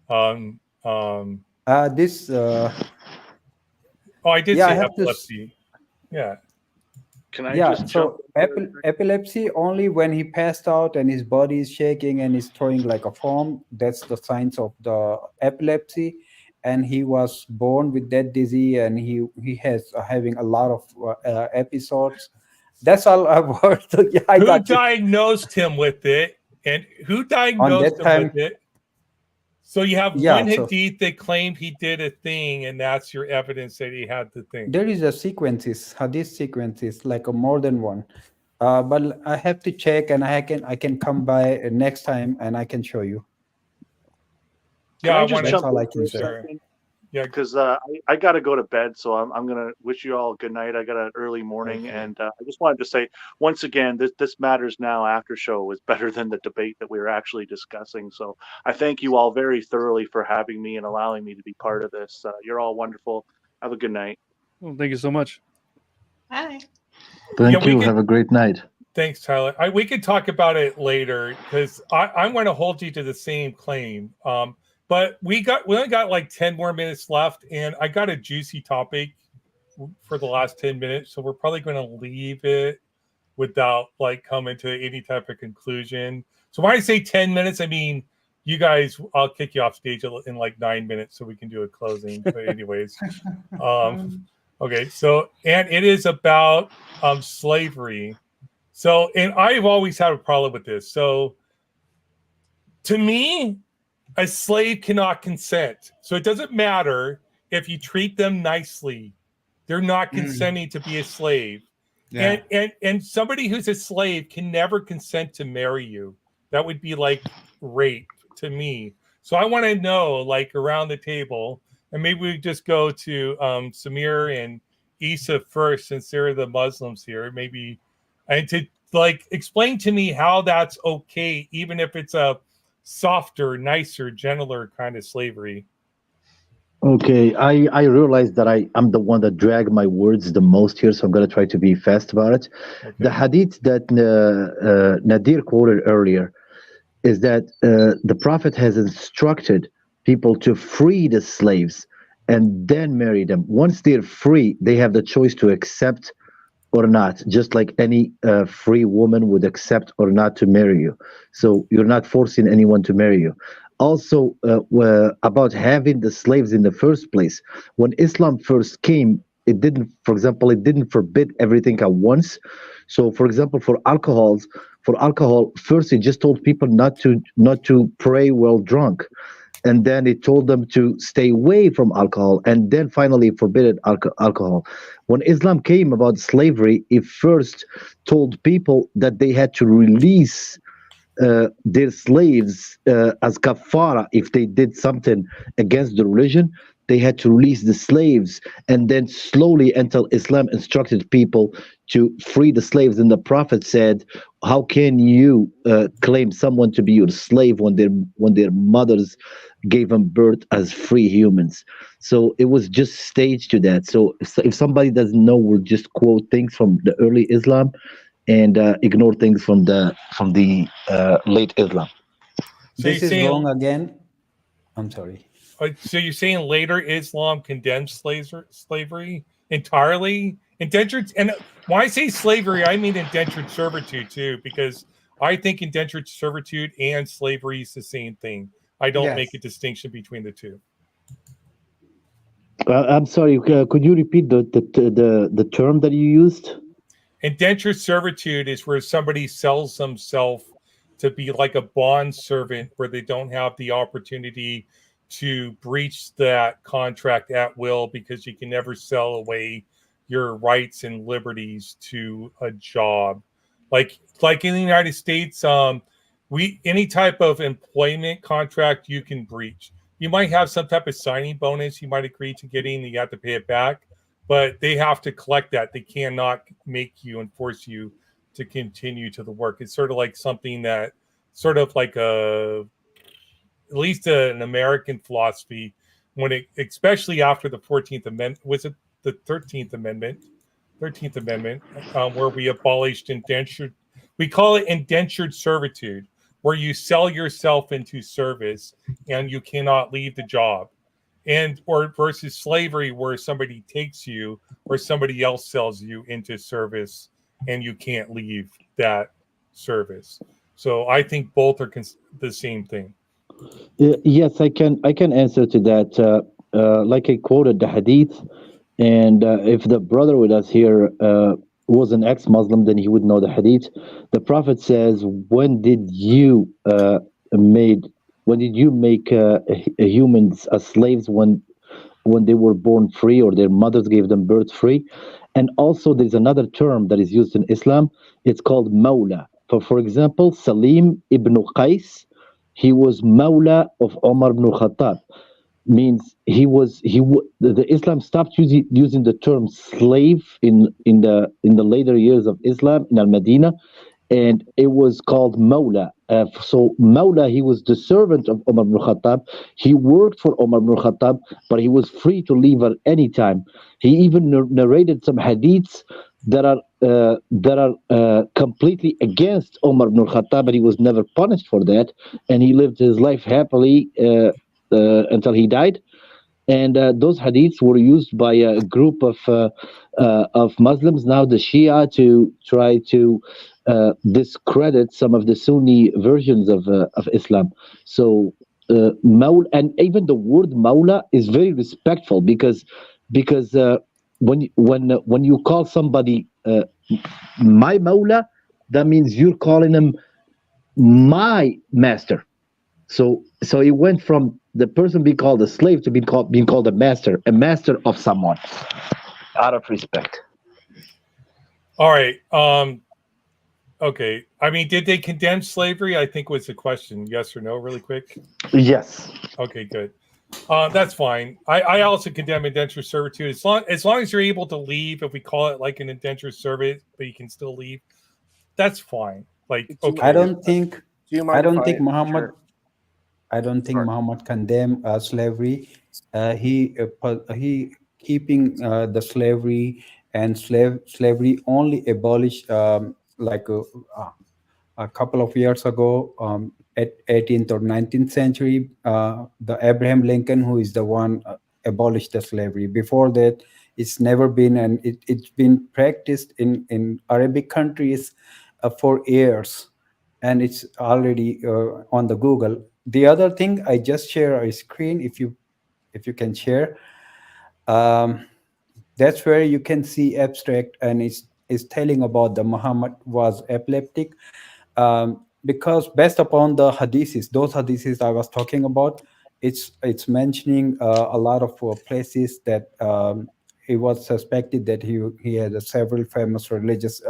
I did say epilepsy. Can I just so epilepsy only when he passed out and his body is shaking and is throwing like a foam. That's the signs of the epilepsy. and he was born with that disease, and he has having a lot of episodes. That's all about. Yeah, I Who got you. diagnosed him with it, and who On diagnosed that him with time, it? So you have yeah. one So hadith that claimed he did a thing, and that's your evidence that he had the thing. there is a sequences, hadith sequences, like a more than one. But I have to check, and I can come by next time, and I can show you. Yeah, Can I I just want That's jump all I in for can a say. second? Yeah, Because I got to go to bed, so I'm going to wish you all good night. I got an early morning, Okay. and I just wanted to say once again, this matters now. After show was better than the debate that we were actually discussing. So I thank you all very thoroughly for having me and allowing me to be part of this. You're all wonderful. Have a good night. Well, thank you so much. Hi. Thank we you. could- Have a great night. Thanks, Tyler. We could talk about it later because I'm going to hold you to the same claim. But we only got like 10 more minutes left, and I got a juicy topic for the last 10 minutes, so we're probably going to leave it without like coming to any type of conclusion. So when I say 10 minutes, I mean you guys. I'll kick you off stage in like 9 minutes so we can do a closing. But anyways, okay. So and it is about slavery. So, and I've always had a problem with this. So, to me, a slave cannot consent. So, it doesn't matter if you treat them nicely, they're not consenting to be a slave. Yeah. And somebody who's a slave can never consent to marry you. That would be like rape to me. So, I want to know, like, around the table, and maybe we just go to Samir and Isa first, since they're the Muslims here. Maybe, and to like explain to me how that's okay, even if it's a softer, nicer, gentler kind of slavery. Okay, I realize that I'm the one that drag my words the most here, so I'm going to try to be fast about it. Okay. The hadith that Nadir quoted earlier is that the Prophet has instructed people to free the slaves and then marry them. Once they're free, they have the choice to accept or not, just like any free woman would accept or not to marry you. So you're not forcing anyone to marry you. Also, about having the slaves in the first place. When Islam first came, it didn't, for example, it didn't forbid everything at once. So, for example, for alcohol, first it just told people not to pray while drunk, and then it told them to stay away from alcohol, and then finally forbidden alcohol. When Islam came about slavery, it first told people that they had to release their slaves as kafara if they did something against the religion. They had to release the slaves, and then slowly until Islam instructed people to free the slaves. And the Prophet said, "How can you claim someone to be your slave when their mothers gave them birth as free humans?" So it was just staged to that. So if somebody doesn't know, we'll just quote things from the early Islam and ignore things from the late Islam. So This you're is saying, wrong again. I'm sorry. so you're saying later Islam condemned slavery entirely, indentured, and when I say slavery, I mean indentured servitude too, because I think indentured servitude and slavery is the same thing. I don't Yes. make a distinction between the two. I'm sorry. Could you repeat the term that you used? Indentured servitude is where somebody sells themselves to be like a bond servant, where they don't have the opportunity to breach that contract at will, because you can never sell away your rights and liberties to a job. Like in the United States, any type of employment contract you can breach. You might have some type of signing bonus you might agree to getting, and you have to pay it back, but they have to collect that. They cannot make you and force you to continue to the work. It's sort of like something that sort of like at least an American philosophy, when it, especially after the 14th Amendment, was it the 13th Amendment? 13th Amendment, where we abolished indentured, we call it indentured servitude, where you sell yourself into service and you cannot leave the job. And or versus slavery, where somebody takes you or somebody else sells you into service and you can't leave that service. So I think both are the same thing. Yes, I can answer to that. like I quoted the hadith, and if the brother with us here was an ex-Muslim, then he would know the hadith. The Prophet says, "When did you made? When did you make humans as slaves when they were born free or their mothers gave them birth free?" And also, there's another term that is used in Islam. It's called Mawla. For example, Salim ibn Qais, he was Mawla of Omar ibn Khattab. Means the Islam stopped using the term slave in the later years of Islam in Al Medina, and it was called Mawla. So Mawla, he was the servant of Umar ibn Khattab. He worked for Umar ibn Khattab, but he was free to leave at any time. He even narrated some hadiths that are completely against Umar ibn Khattab, but he was never punished for that, and he lived his life happily until he died. And those hadiths were used by a group of Muslims, now the Shia, to try to discredit some of the Sunni versions of Islam. So Maula, and even the word Maula is very respectful, because when you call somebody my Maula, that means you're calling him my master. So it went from the person being called a slave to being called a master of someone, out of respect. All right. Okay. I mean, did they condemn slavery? I think was the question. Yes or no, really quick. Yes. Okay, good. That's fine. I also condemn indentured servitude as long as you're able to leave. If we call it like an indentured service, but you can still leave, that's fine. Like, okay. I don't think Do you mind? Muhammad. Sure. I don't think Sorry. Muhammad condemned slavery. He keeping the slavery, and slavery only abolished like a couple of years ago, at 18th or 19th century. The Abraham Lincoln, who is the one abolished the slavery. Before that, it's never been, and it's been practiced in Arabic countries for years, and it's already on the Google. The other thing, I just share a screen, if you can share. That's where you can see abstract, and it's telling about the Muhammad was epileptic, because based upon the hadiths, those hadiths I was talking about, it's mentioning a lot of places that it was suspected that he had several famous religious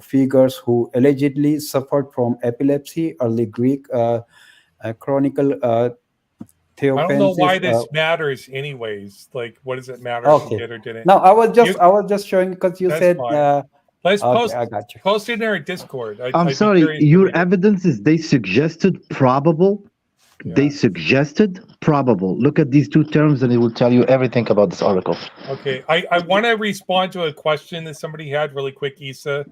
figures who allegedly suffered from epilepsy. Early Greek chronicle I don't know why Theophanes. this matters, anyways. Like, what does it matter if you Okay. did or didn't? No, I was just showing because you That's said. fine. Let's Okay, I got you. post in our Discord. I'm I'd be sorry. curious to Your read it. evidence is they suggested probable. Yeah. They suggested probable. Look at these two terms, and it will tell you everything about this article. Okay, I want to respond to a question that somebody had really quick, Issa.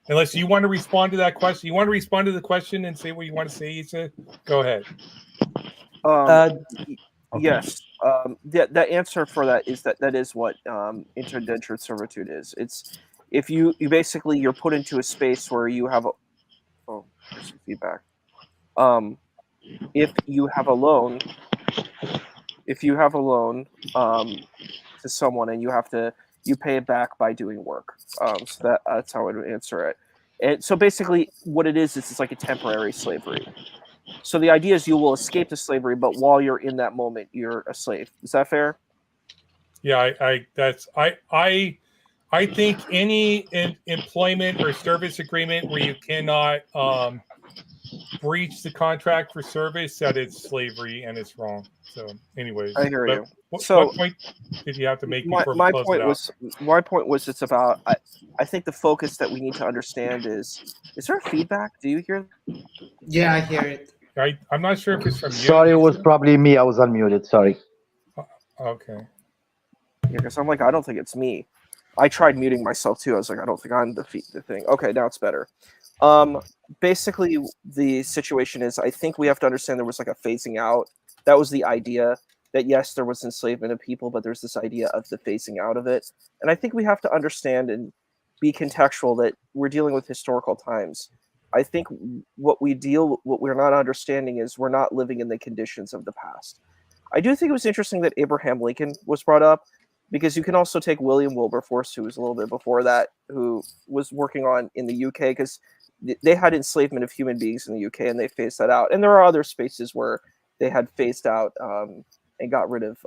Unless you want to respond to that question, you want to respond to the question and say what you want to say, Issa. Go ahead. Okay. Yes. The answer for that is that is what indentured servitude is. It's if you basically you're put into a space where you have there's some feedback. If you have a loan to someone and you pay it back by doing work. So that's how I would answer it. And so basically what it is it's like a temporary slavery. So the idea is you will escape the slavery, but while you're in that moment, you're a slave. Is that fair? Yeah, I think any employment or service agreement where you cannot breach the contract for service, that it's slavery and it's wrong. So, anyways, I hear you. What So point did you have to make my before we close it out? point was it's about I think the focus that we need to understand is there feedback? Do you hear? Yeah, I hear it. I'm not sure if it's from you. Sorry, it was probably me. I was unmuted. Sorry. Okay. Yeah, because I'm like, I don't think it's me. I tried muting myself too. I was like, I don't think I'm the thing. Okay, now it's better. Basically, the situation is, I think we have to understand there was like a phasing out. That was the idea that yes, there was enslavement of people, but there's this idea of the phasing out of it. And I think we have to understand and be contextual that we're dealing with historical times. I think what we're not understanding is we're not living in the conditions of the past. I do think it was interesting that Abraham Lincoln was brought up, because you can also take William Wilberforce, who was a little bit before that, who was working on in the UK, because they had enslavement of human beings in the UK and they phased that out. And there are other spaces where they had phased out and got rid of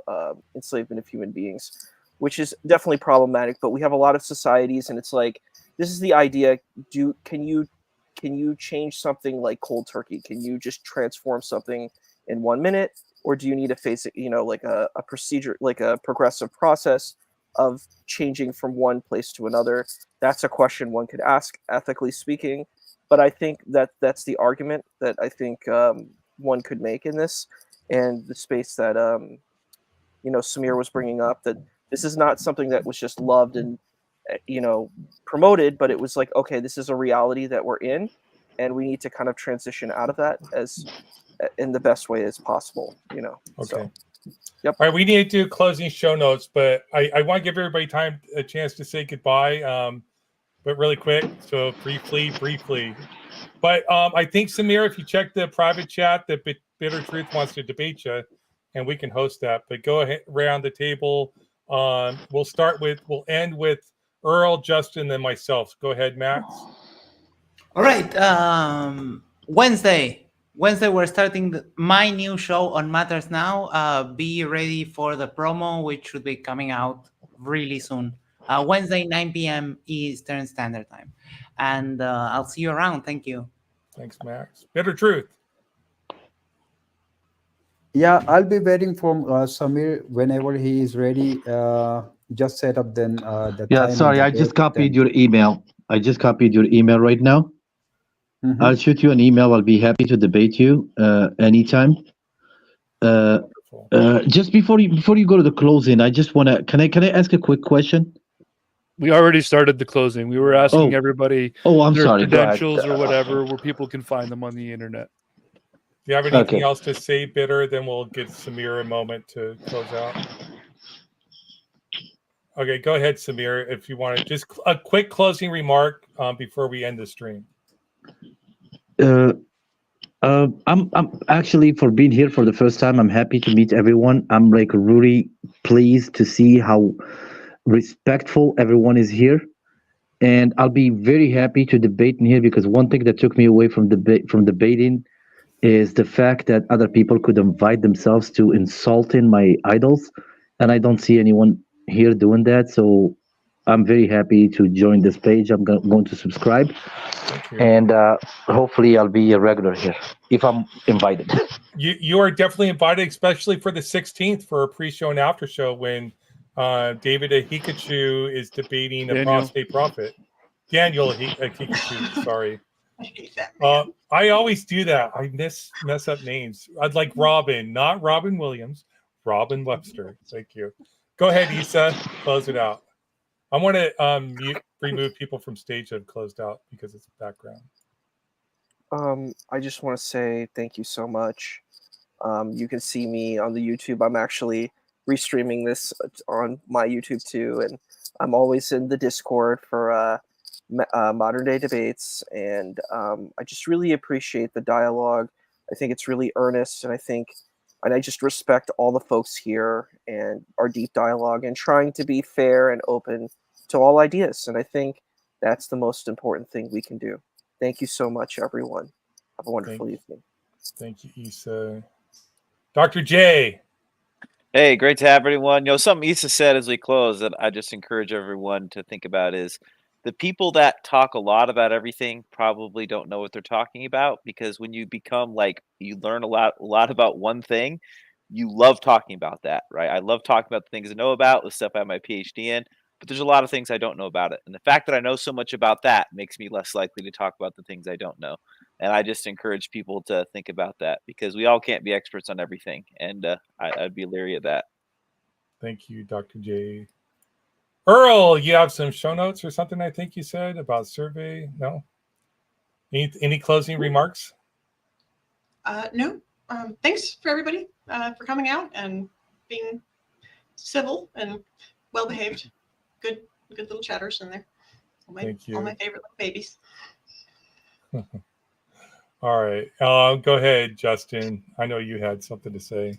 enslavement of human beings, which is definitely problematic. But we have a lot of societies, and it's like, this is the idea. Can you change something like cold turkey? Can you just transform something in 1 minute? Or do you need to face it, like a procedure, like a progressive process of changing from one place to another? That's a question one could ask, ethically speaking. But I think that's the argument that I think one could make in this, and the space that Samir was bringing up, that this is not something that was just loved and promoted, but it was like, okay, this is a reality that we're in, and we need to kind of transition out of that as in the best way as possible, Okay. So, yep. All right, we need to do closing show notes, but I want to give everybody a chance to say goodbye, but really quick. So briefly. But I think, Samir, if you check the private chat, that Bitter Truth wants to debate you, and we can host that. But go ahead around the table. We'll end with Earl, Justin, then myself. Go ahead, Max. All right. Wednesday, we're starting my new show on Matters Now. Be ready for the promo, which should be coming out really soon. Wednesday, 9 p.m. Eastern Standard Time. And I'll see you around. Thank you. Thanks, Max. Bitter Truth. Yeah, I'll be waiting for Samir whenever he is ready. Just set up then the Yeah, time and sorry, the I just date, copied then. your email. Right now. Mhm. I'll shoot you an email. I'll be happy to debate you anytime. Just before you go to the closing, I just want to can I ask a quick question? We already started the closing. We were asking everybody I'm their sorry. Go ahead. credentials or whatever, where people can find them on the internet. Do you have anything Okay. else to say, Bitter? Then we'll give Samir a moment to close out. Okay, go ahead, Samir, if you want to. Just a quick closing remark before we end the stream. I'm actually, for being here for the first time, I'm happy to meet everyone. I'm like really pleased to see how respectful everyone is here, and I'll be very happy to debate in here, because one thing that took me away from debating is the fact that other people could invite themselves to insulting my idols, and I don't see anyone here doing that. So I'm very happy to join this page. I'm going to subscribe, and hopefully I'll be a regular here if I'm invited. You are definitely invited, especially for the 16th for a pre-show and after show when David Ahikachu is debating a prostate prophet. Daniel Ahikachu, sorry. I hate that man. I always do that. I mess up names. I'd like Robin, not Robin Williams, Robin Webster. Thank you. Go ahead, Issa. Close it out. I want to remove people from stage that have closed out because it's background. I just want to say thank you so much. You can see me on the YouTube. I'm actually restreaming this on my YouTube too, and I'm always in the Discord for modern day debates, and I just really appreciate the dialogue. I think it's really earnest, and I just respect all the folks here and our deep dialogue and trying to be fair and open to all ideas. And I think that's the most important thing we can do. Thank you so much, everyone. Have a wonderful evening. Thank you, Issa. Dr. J. Hey, great to have everyone. Something Issa said as we close that I just encourage everyone to think about is the people that talk a lot about everything probably don't know what they're talking about, because when you become you learn a lot about one thing, you love talking about that, right? I love talking about the things I know about, the stuff I have my PhD in, but there's a lot of things I don't know about it. And the fact that I know so much about that makes me less likely to talk about the things I don't know. And I just encourage people to think about that, because we all can't be experts on everything. And I'd be leery of that. Thank you, Dr. J. Earl, you have some show notes or something, I think you said, about survey? No? Any closing remarks? No. Thanks for everybody for coming out and being civil and well behaved. Good little chatters in there. Thank you. All my favorite little babies. All right. Go ahead, Justin. I know you had something to say.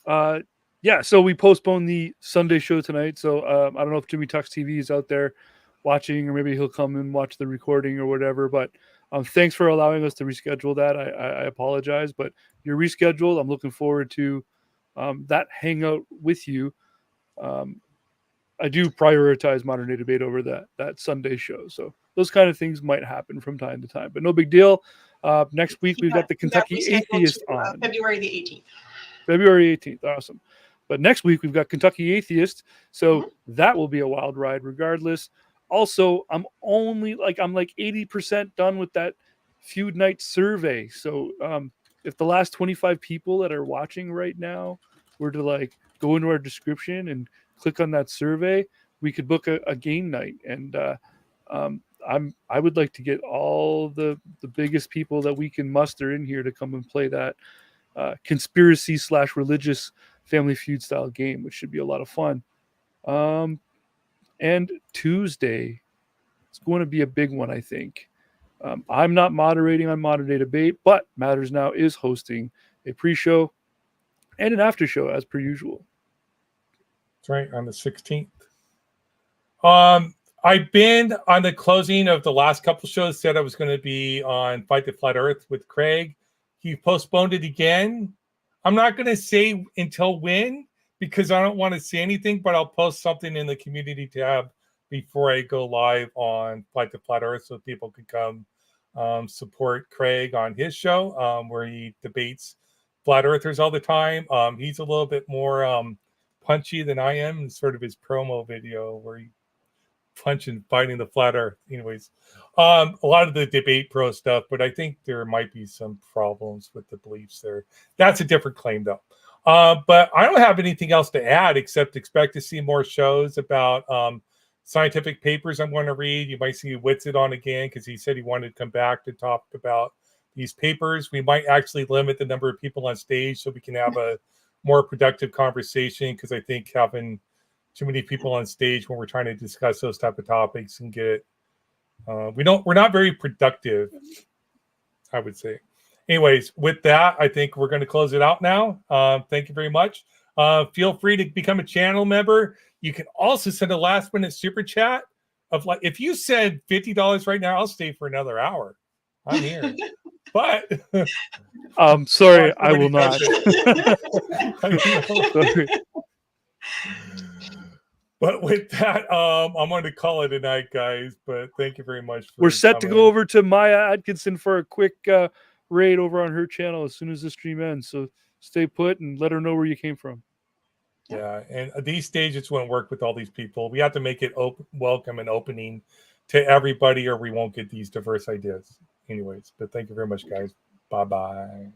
Yeah, so we postponed the Sunday show tonight. So I don't know if Jimmy Talks TV is out there watching, or maybe he'll come and watch the recording or whatever. But thanks for allowing us to reschedule that. I apologize, but you're rescheduled. I'm looking forward to that hangout with you. I do prioritize modern day debate over that Sunday show. So those kind of things might happen from time to time, but no big deal. Next week we've got the Kentucky Atheist on February the 18th. February 18th. Awesome. But next week we've got Kentucky Atheist. So that will be a wild ride regardless. Also, I'm like 80% done with that feud night survey. So if the last 25 people that are watching right now were to like go into our description and click on that survey, we could book a game night. And I would like to get all the biggest people that we can muster in here to come and play that conspiracy / religious Family Feud style game, which should be a lot of fun. And Tuesday, it's going to be a big one, I think. I'm not moderating on Modern Day Debate, but Matters Now is hosting a pre-show and an after show as per usual. That's right, on the 16th. I've been on the closing of the last couple shows, said I was going to be on Fight the Flat Earth with Craig. He postponed it again. I'm not going to say until when, because I don't want to say anything, but I'll post something in the community tab before I go live on Fight the Flat Earth so people can come support Craig on his show where he debates flat earthers all the time. He's a little bit more punchy than I am in sort of his promo video where he punching fighting the flat earth. Anyways, a lot of the debate pro stuff, but I think there might be some problems with the beliefs there. That's a different claim though. But I don't have anything else to add except expect to see more shows about scientific papers I'm going to read. You might see Whitsitt on again because he said he wanted to come back to talk about these papers. We might actually limit the number of people on stage so we can have a more productive conversation, because I think having too many people on stage when we're trying to discuss those type of topics and get we're not very productive, I would say. Anyways, with that, I think we're going to close it out now. Thank you very much. Feel free to become a channel member. You can also send a last minute super chat of like, if you said $50 right now, I'll stay for another hour. I'm here. But sorry, I will not. Sorry. But with that, I'm going to call it a night, guys. But thank you very much. We're set to go over to Maya Atkinson for a quick raid over on her channel as soon as the stream ends. So stay put and let her know where you came from. Yeah, and these stages won't work with all these people. We have to make it welcome and opening to everybody, or we won't get these diverse ideas. Anyways, but thank you very much, guys. Bye-bye.